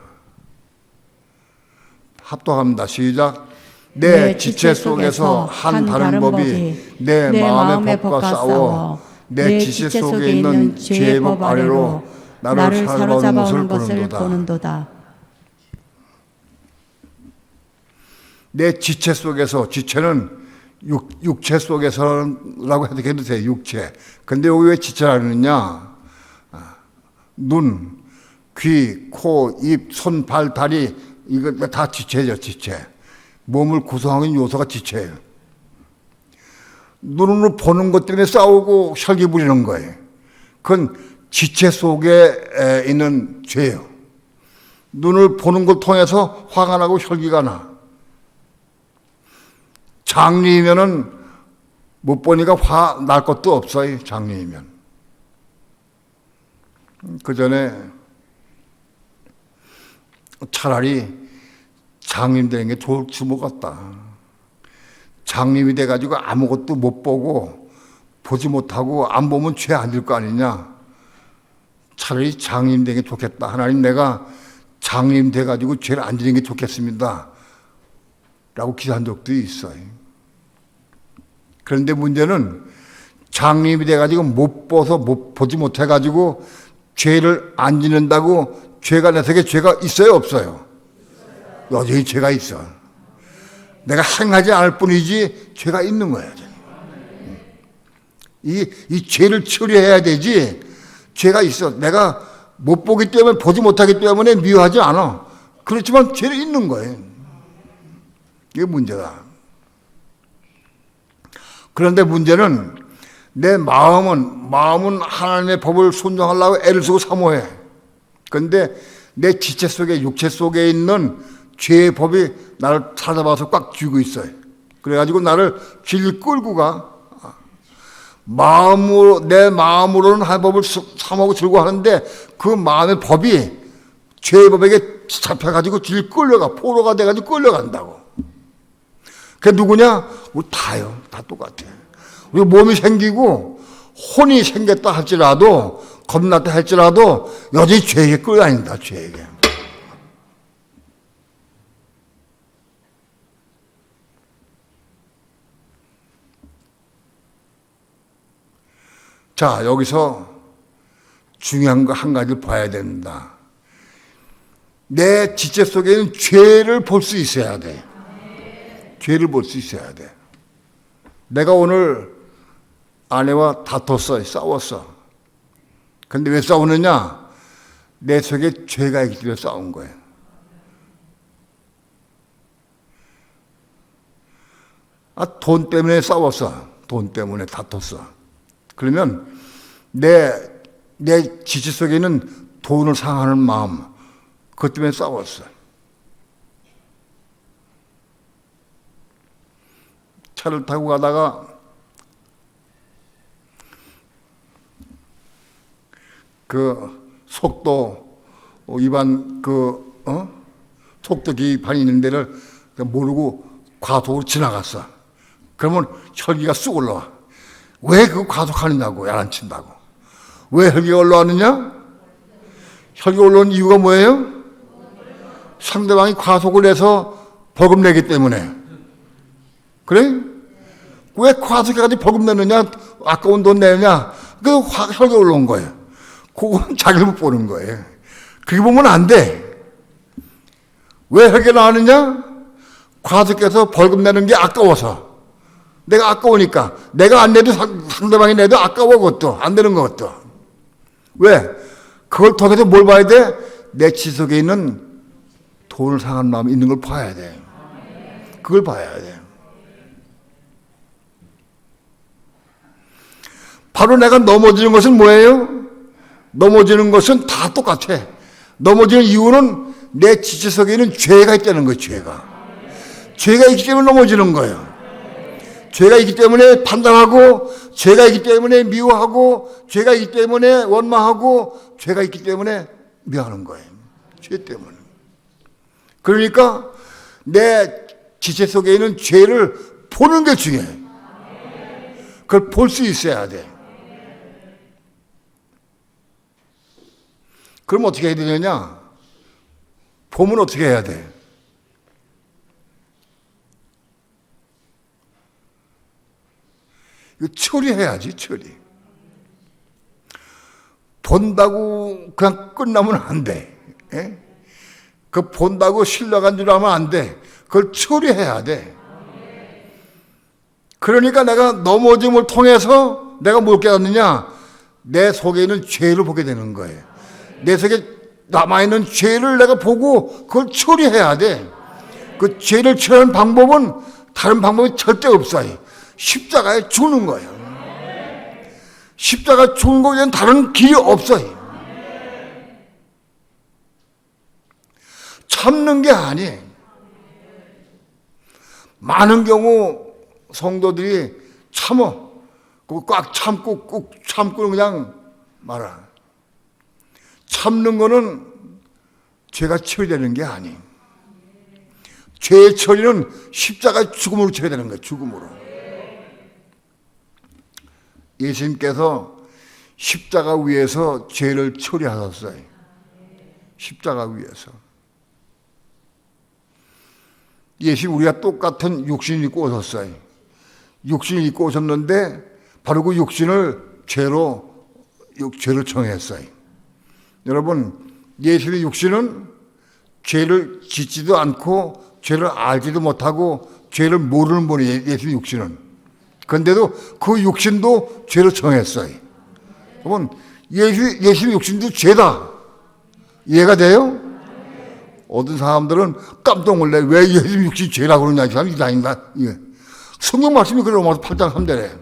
Speaker 2: 합독합니다. 시작. 내 지체 속에서 한 다른 법이 내 마음의 법과 싸워 내 지체 속에 있는 죄의 법 아래로 나를 사로잡아오는 것을 보는도다. 내 지체 속에서, 지체는 육체 속에서라고 해도 돼요. 육체. 근데 여기 왜 지체라 그러느냐? 눈, 귀, 코, 입, 손, 발, 다리 이거 다 지체죠. 지체. 몸을 구성하는 요소가 지체예요. 눈으로 보는 것 때문에 싸우고 혈기 부리는 거예요. 그건 지체 속에 있는 죄예요. 눈을 보는 걸 통해서 화가 나고 혈기가 나. 장리이면은 못 보니까 화 날 것도 없어요. 장리이면. 그 전에 차라리 장님 되는 게 좋을지 모르겠다. 장님이 돼가지고 아무것도 못 보고 보지 못하고 안 보면 죄 안 질 거 아니냐. 차라리 장님 되는 게 좋겠다. 하나님 내가 장님 돼가지고 죄를 안 지는 게 좋겠습니다. 라고 기도한 적도 있어요. 그런데 문제는 장님이 돼가지고 못 보지 못해가지고 죄를 안 지는다고 죄가 내 속에 죄가 있어요, 없어요? 여전히 죄가 있어. 내가 행하지 않을 뿐이지 죄가 있는 거야. 이 죄를 처리해야 되지. 죄가 있어. 내가 못 보기 때문에 보지 못하기 때문에 미워하지 않아. 그렇지만 죄는 있는 거예요. 이게 문제다. 그런데 문제는 내 마음은 하나님의 법을 순종하려고 애를 쓰고 사모해. 그런데 내 지체 속에 육체 속에 있는 죄의 법이 나를 찾아봐서 꽉 쥐고 있어요. 그래가지고 나를 길 끌고 가. 내 마음으로는 하나님의 법을 사모하고 즐거워하는데 그 마음의 법이 죄의 법에게 잡혀가지고 길 끌려가. 포로가 돼가지고 끌려간다고. 그게 누구냐? 우리 다요. 다 똑같아. 우리 몸이 생기고 혼이 생겼다 할지라도 겁났다 할지라도 여전히 죄에게 끌려다닌다. 죄에게. 자, 여기서 중요한 거 한 가지를 봐야 된다. 내 지체 속에는 죄를 볼 수 있어야 돼. 죄를 볼 수 있어야 돼. 내가 오늘 아내와 다퉜어, 싸웠어. 근데 왜 싸우느냐? 내 속에 죄가 있기 때문에 싸운 거예요. 돈 때문에 싸웠어. 돈 때문에 다퉜어. 그러면 내 지체 속에는 돈을 사랑하는 마음, 그것 때문에 싸웠어. 차를 타고 가다가 그 속도 위반 속도 기반이 있는 데를 모르고 과속으로 지나갔어. 그러면 혈기가 쑥 올라와. 왜 그 과속하느냐고, 야단친다고. 왜 혈기가 올라왔느냐? 혈기가 올라온 이유가 뭐예요? 상대방이 과속을 해서 벌금 내기 때문에. 그래? 왜 과속해가지고 벌금 내느냐? 아까운 돈 내느냐? 그 혈기가 올라온 거예요. 그건 자기를 못 보는 거예요. 그렇게 보면 안 돼. 왜 혈기가 나왔느냐? 과속해서 벌금 내는 게 아까워서. 내가 아까우니까. 내가 안 내도 상대방이 내도 아까워, 그것도. 안 되는 것도. 왜? 그걸 통해서 뭘 봐야 돼? 내 지속에 있는 돈을 상한 마음이 있는 걸 봐야 돼. 그걸 봐야 돼. 바로 내가 넘어지는 것은 뭐예요? 넘어지는 것은 다 똑같아. 넘어지는 이유는 내 지체 속에 있는 죄가 있다는 거예요, 죄가. 죄가 있기 때문에 넘어지는 거예요. 죄가 있기 때문에 판단하고, 죄가 있기 때문에 미워하고, 죄가 있기 때문에 원망하고, 죄가 있기 때문에 미워하는 거예요. 죄 때문에. 그러니까 내 지체 속에 있는 죄를 보는 게 중요해. 그걸 볼 수 있어야 돼. 그럼 어떻게 해야 되느냐? 보면 어떻게 해야 돼? 이거 처리해야지, 처리. 본다고 그냥 끝나면 안 돼. 예? 그 본다고 신뢰한 줄 알면 안 돼. 그걸 처리해야 돼. 그러니까 내가 넘어짐을 통해서 내가 뭘 깨닫느냐? 내 속에 있는 죄를 보게 되는 거예요. 내 속에 남아있는 죄를 내가 보고 그걸 처리해야 돼. 그 죄를 처리하는 방법은 다른 방법이 절대 없어요. 십자가에 죽는 거예요. 십자가 죽는 거 외에는 다른 길이 없어요. 참는 게 아니에요. 많은 경우 성도들이 참어. 꽉 참고 꾹 참고 그냥 말아. 참는 거는 죄가 처리되는 게 아니에요. 죄의 처리는 십자가 죽음으로 처리되는 거예요. 죽음으로. 예수님께서 십자가 위에서 죄를 처리하셨어요. 십자가 위에서. 예수님 우리가 똑같은 육신을 입고 오셨어요. 육신을 입고 오셨는데 바로 그 육신을 죄로 정했어요. 여러분, 예수님의 육신은 죄를 짓지도 않고 죄를 알지도 못하고 죄를 모르는 분이에요. 예수님의 육신은. 그런데도 그 육신도 죄로 정했어요. 여러분, 예수님의 육신도 죄다. 이해가 돼요? 어떤 사람들은 깜짝 놀래. 왜 예수님 육신이 죄라고 그러냐. 이 사람이 아닌가. 성경 말씀이 그래. 로마서 8장 3절에.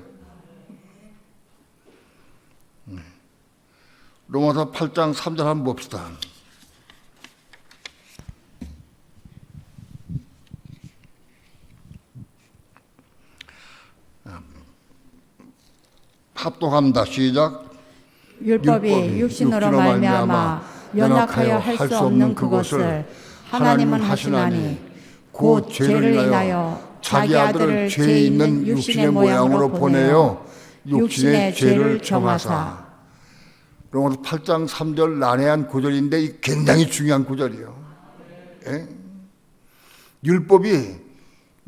Speaker 2: 로마서 8장 3절 한번 봅시다. 합독합니다. 시작.
Speaker 3: 율법이 육신으로 말미암아 연약하여 할 수 없는 그것을 하나님은 하시나니 곧 죄를 인하여 자기 아들을 죄 있는 육신의 모양으로 보내어 육신의 죄를 정하사.
Speaker 2: 로마서 8장 3절 난해한 구절인데 이 굉장히 중요한 구절이에요. 예? 율법이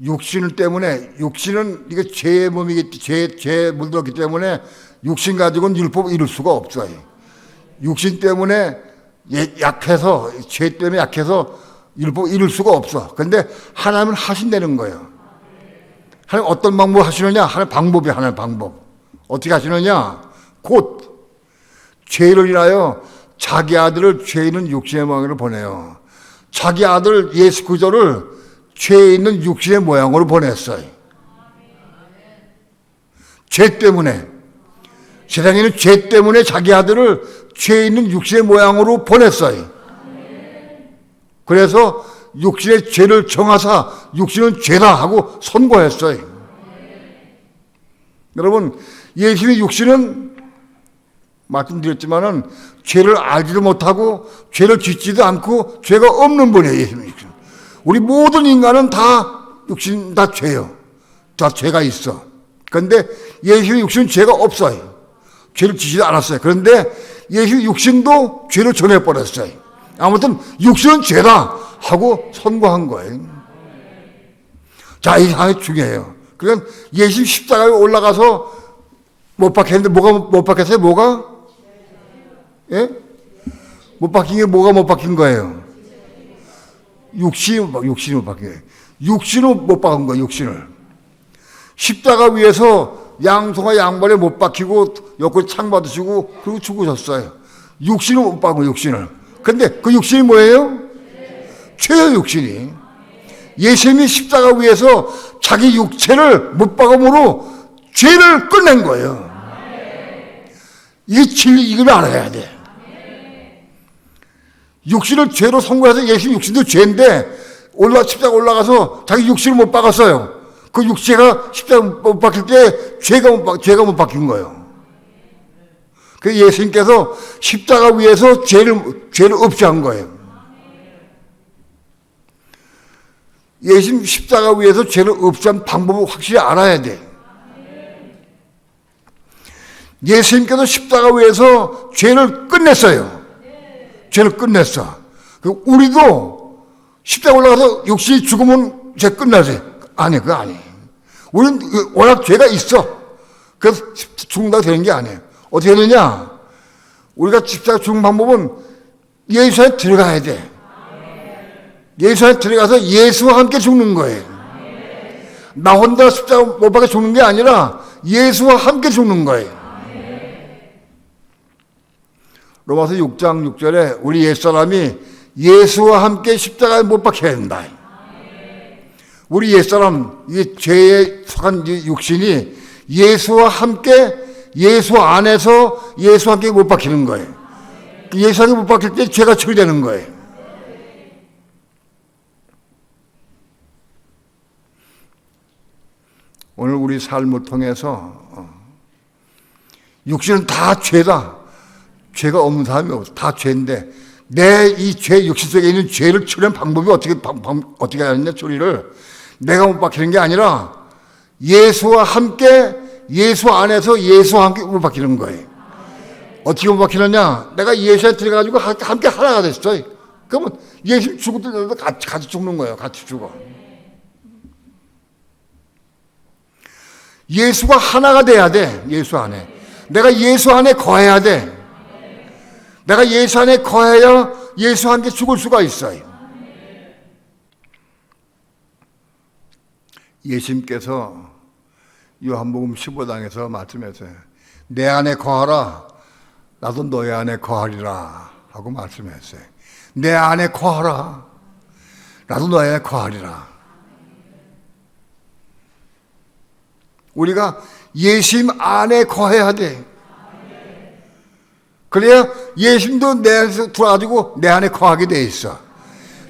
Speaker 2: 육신 때문에, 육신은 이게 죄의 몸이기, 죄에 물들었기 때문에 육신 가지고는 율법을 이룰 수가 없어요. 육신 때문에 약해서, 죄 때문에 약해서 율법을 이룰 수가 없어. 그런데 하나님은 하신다는 거예요. 하나님 어떤 방법을 하시느냐? 하나님 방법이 하나님 방법. 어떻게 하시느냐? 곧 죄를 인하여 자기 아들을 죄 있는 육신의 모양으로 보내요. 자기 아들 예수 그리스도를 죄 있는 육신의 모양으로 보냈어요. 죄 때문에, 세상에는 죄 때문에 자기 아들을 죄 있는 육신의 모양으로 보냈어요. 그래서 육신의 죄를 정하사 육신은 죄다 하고 선고했어요. 여러분, 예수님의 육신은 말씀드렸지만은 죄를 알지도 못하고 죄를 짓지도 않고 죄가 없는 분이에요. 예수님의 육신. 우리 모든 인간은 다 육신 다 죄요. 다 죄가 있어. 그런데 예수의 육신은 죄가 없어요. 죄를 지지도 않았어요. 그런데 예수의 육신도 죄를 정해버렸어요. 아무튼 육신은 죄다 하고 선고한 거예요. 자, 이 상황이 중요해요. 그러니까 예수 십자가에 올라가서 못 박혔는데 뭐가 못 박혔어요? 뭐가? 예? 못 박힌 게 뭐가 못 박힌 거예요? 육신이 못 박힌 거예요. 육신을 못 박은 거예요. 육신을. 십자가 위에서 양손과 양발에 못 박히고 옆구리 창 받으시고 그리고 죽으셨어요. 육신을 못 박은 거예요. 육신을. 근데 그 육신이 뭐예요? 죄의 육신이. 예수님이 십자가 위에서 자기 육체를 못 박음으로 죄를 끝낸 거예요. 이 진리 이걸 알아야 돼. 육신을 죄로 선고해서 예수님 육신도 죄인데 십자가 올라가서 자기 육신을 못 박았어요. 그 육체가 십자가 못 박힐 때 죄가 못 박힌 거예요. 그 예수님께서 십자가 위에서 죄를 없이 한 거예요. 예수님 십자가 위에서 죄를 없이 한 방법을 확실히 알아야 돼. 예수님께서 십자가 위에서 죄를 끝냈어요. 죄를 끝냈어. 우리도 십자가 올라가서 육신이 죽으면 죄 끝나지? 아니, 그거 아니에요. 우리는 워낙 죄가 있어. 그래서 죽는다고 되는 게 아니에요. 어떻게 되느냐? 우리가 십자가 죽는 방법은 예수 안에 들어가야 돼. 예수 안에 들어가서 예수와 함께 죽는 거예요. 나 혼자 십자가 못 박혀 죽는 게 아니라 예수와 함께 죽는 거예요. 로마서 6장 6절에 우리 옛사람이 예수와 함께 십자가에 못 박혀야 된다. 우리 옛사람, 이 죄에 속한 육신이 예수와 함께, 예수 안에서 예수와 함께 못 박히는 거예요. 예수와 함께 못 박힐 때 죄가 처리되는 거예요. 오늘 우리 삶을 통해서 육신은 다 죄다. 죄가 없는 사람이 없어. 다 죄인데 내 이 죄, 육신 속에 있는 죄를 처리하는 방법이 어떻게 하느냐, 처리를. 내가 못 박히는 게 아니라 예수와 함께, 예수 안에서 예수와 함께 못 박히는 거예요. 어떻게 못 박히느냐? 내가 예수에 들어가가지고 함께 하나가 됐어요. 그러면 예수 죽을 때도 같이 죽는 거예요. 같이 죽어. 예수가 하나가 돼야 돼. 예수 안에. 내가 예수 안에 거해야 돼. 내가 예수 안에 거해야 예수와 함께 죽을 수가 있어요. 예수님께서 요한복음 15장에서 말씀하세요. 내 안에 거하라. 나도 너희 안에 거하리라 하고 말씀했어요. 내 안에 거하라. 나도 너희 안에 거하리라. 우리가 예수님 안에 거해야 돼. 그래야 예수님도 내 안에서 들어가지고 내 안에 거하게 돼 있어.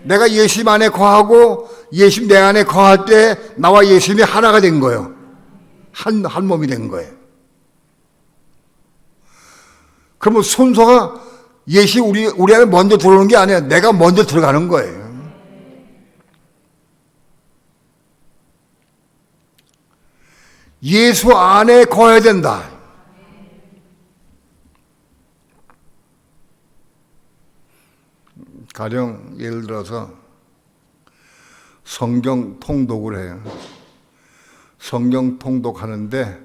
Speaker 2: 내가 예수님 안에 거하고 예수님 내 안에 거할 때 나와 예수님이 하나가 된 거예요. 한 몸이 된 거예요. 그러면 순서가 예수 우리 안에 먼저 들어오는 게 아니야. 내가 먼저 들어가는 거예요. 예수 안에 거해야 된다. 가령 예를 들어서 성경 통독을 해요. 성경 통독하는데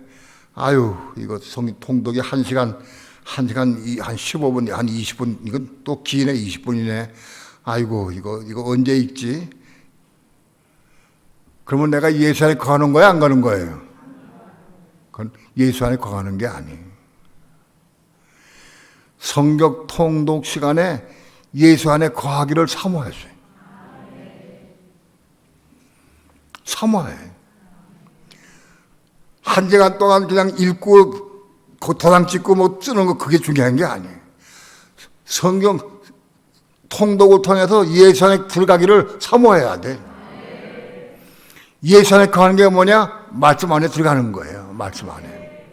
Speaker 2: 이거 성경 통독이 1시간 한 15분, 한 20분, 이건 또 기네, 20분이네. 아이고, 이거 언제 읽지? 그러면 내가 예수 안에 거하는 거야, 안 가는 거예요? 그건 예수 안에 거하는 게 아니에요. 성경 통독 시간에 예수 안에 거하기를 사모했어요. 사모해. 1시간 동안 그냥 읽고 도장 찍고 뭐 쓰는 거 그게 중요한 게 아니에요. 성경 통독을 통해서 예수 안에 들어가기를 사모해야 돼. 예수 안에 거하는 게 뭐냐? 말씀 안에 들어가는 거예요. 말씀 안에.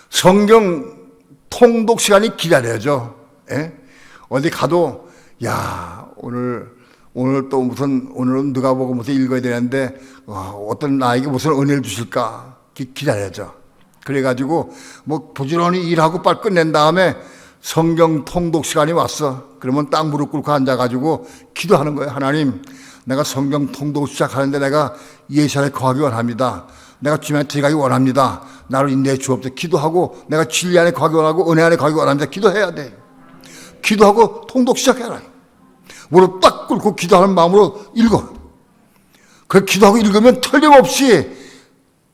Speaker 2: 성경 통독 시간이 기다려져. 예? 어디 가도 오늘 또 오늘은 누가 보고 무슨 읽어야 되는데 어떤 나에게 무슨 은혜를 주실까 기다려져. 그래가지고 뭐 부지런히 일하고 빨리 끝낸 다음에 성경 통독 시간이 왔어. 그러면 딱 무릎 꿇고 앉아가지고 기도하는 거예요. 하나님, 내가 성경 통독 시작하는데 내가 예수 안에 거하기 원합니다. 내가 주님 안에 들어가기 원합니다. 나를 인도해 주옵소서. 기도하고 내가 진리 안에 거하기 원하고 은혜 안에 거하기 원합니다. 기도해야 돼. 기도하고 통독 시작해라. 무릎 딱 꿇고 기도하는 마음으로 읽어. 그 기도하고 읽으면 틀림없이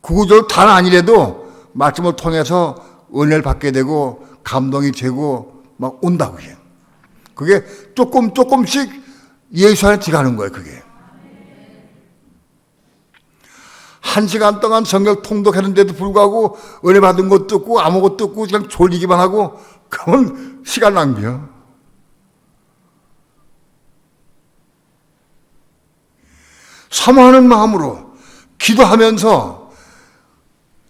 Speaker 2: 구구절 단 아니래도 말씀을 통해서 은혜를 받게 되고 감동이 되고 막 온다고 해요. 그게 조금씩 예수 안에 들어가는 거예요. 그게 1시간 동안 성경 통독했는데도 불구하고 은혜 받은 것도 없고 아무것도 없고 그냥 졸리기만 하고 그건 시간 낭비야. 사모하는 마음으로 기도하면서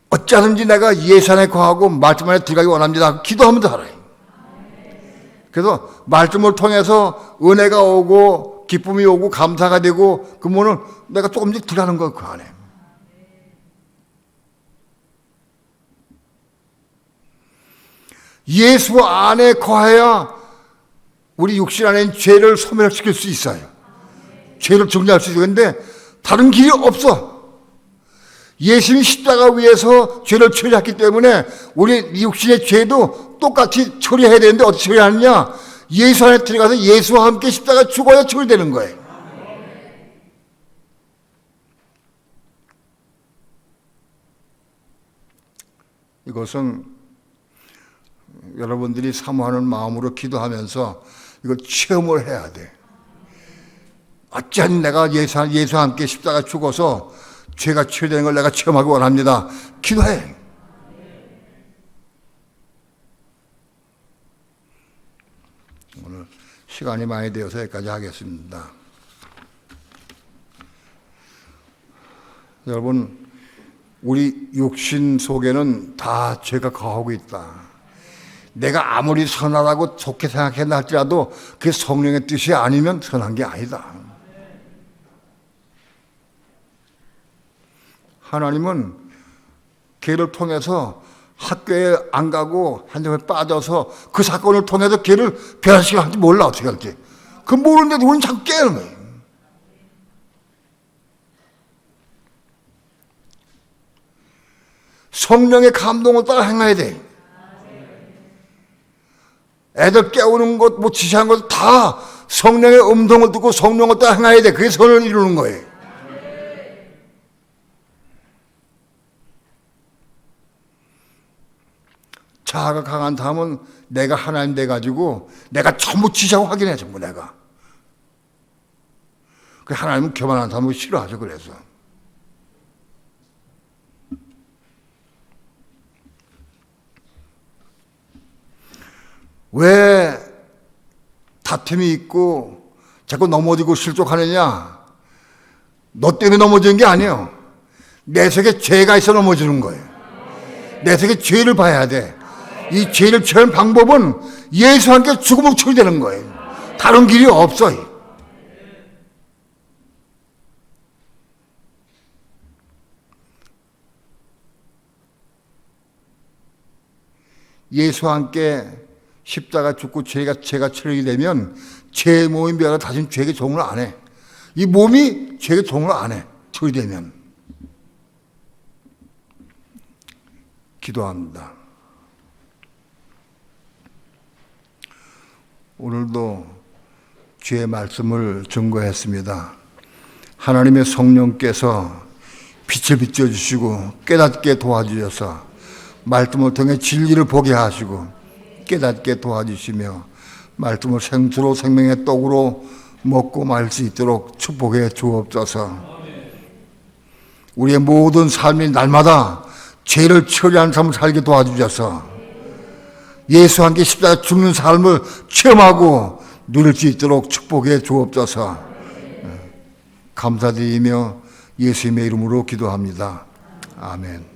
Speaker 2: 어쩌든지 내가 예수 안에 거하고 말씀 안에 들어가기 원합니다. 기도하면 살아요. 그래서 말씀을 통해서 은혜가 오고 기쁨이 오고 감사가 되고 그러면 내가 조금씩 들어가는 거예요. 그 안에. 예수 안에 거해야 우리 육신 안에 있는 죄를 소멸시킬 수 있어요. 죄를 정리할 수 있어요. 그런데 다른 길이 없어. 예수님이 십자가 위에서 죄를 처리했기 때문에 우리 육신의 죄도 똑같이 처리해야 되는데 어떻게 처리하느냐? 예수 안에 들어가서 예수와 함께 십자가 죽어야 처리되는 거예요. 이것은 여러분들이 사모하는 마음으로 기도하면서 이걸 체험을 해야 돼. 어찌하니 내가 예수와 함께 십자가 죽어서 죄가 치유되는 걸 내가 체험하기 원합니다. 기도해. 오늘 시간이 많이 되어서 여기까지 하겠습니다. 여러분, 우리 육신 속에는 다 죄가 거하고 있다. 내가 아무리 선하다고 좋게 생각한다 할지라도 그게 성령의 뜻이 아니면 선한 게 아니다. 하나님은 걔를 통해서 학교에 안 가고 한점에 빠져서 그 사건을 통해서 걔를 변화시키려 할지 몰라, 어떻게 할지. 그 모르는데도 우리는 자꾸 깨는 거예요. 성령의 감동을 따라 행해야 돼. 애들 깨우는 것, 뭐 지시한 것 다 성령의 음성을 듣고 성령을 따라 행해야 돼. 그게 선을 이루는 거예요. 자아가 강한 사람은 내가 하나님 돼가지고 내가 전부 지시하고 확인해, 전부 내가. 그 하나님은 교만한 사람을 싫어하죠, 그래서. 왜 다툼이 있고 자꾸 넘어지고 실족하느냐? 너 때문에 넘어지는 게 아니에요. 내 속에 죄가 있어 넘어지는 거예요. 내 속에 죄를 봐야 돼. 이 죄를 처리하는 방법은 예수와 함께 죽음으로 처리되는 거예요. 다른 길이 없어요. 예수와 함께 십자가 죽고 죄가 처리가 되면 죄 몸이 되어서 다시는 죄에게 종을 안 해. 이 몸이 죄에게 종을 안 해. 처리되면. 기도합니다. 오늘도 주의 말씀을 증거했습니다. 하나님의 성령께서 빛을 비춰주시고 깨닫게 도와주셔서 말씀을 통해 진리를 보게 하시고 깨닫게 도와주시며 말씀을 생수로 생명의 떡으로 먹고 말 수 있도록 축복해 주옵소서. 우리의 모든 삶이 날마다 죄를 처리하는 삶을 살게 도와주셔서 예수와 함께 십자가 죽는 삶을 체험하고 누릴 수 있도록 축복해 주옵소서. 감사드리며 예수님의 이름으로 기도합니다. 아멘.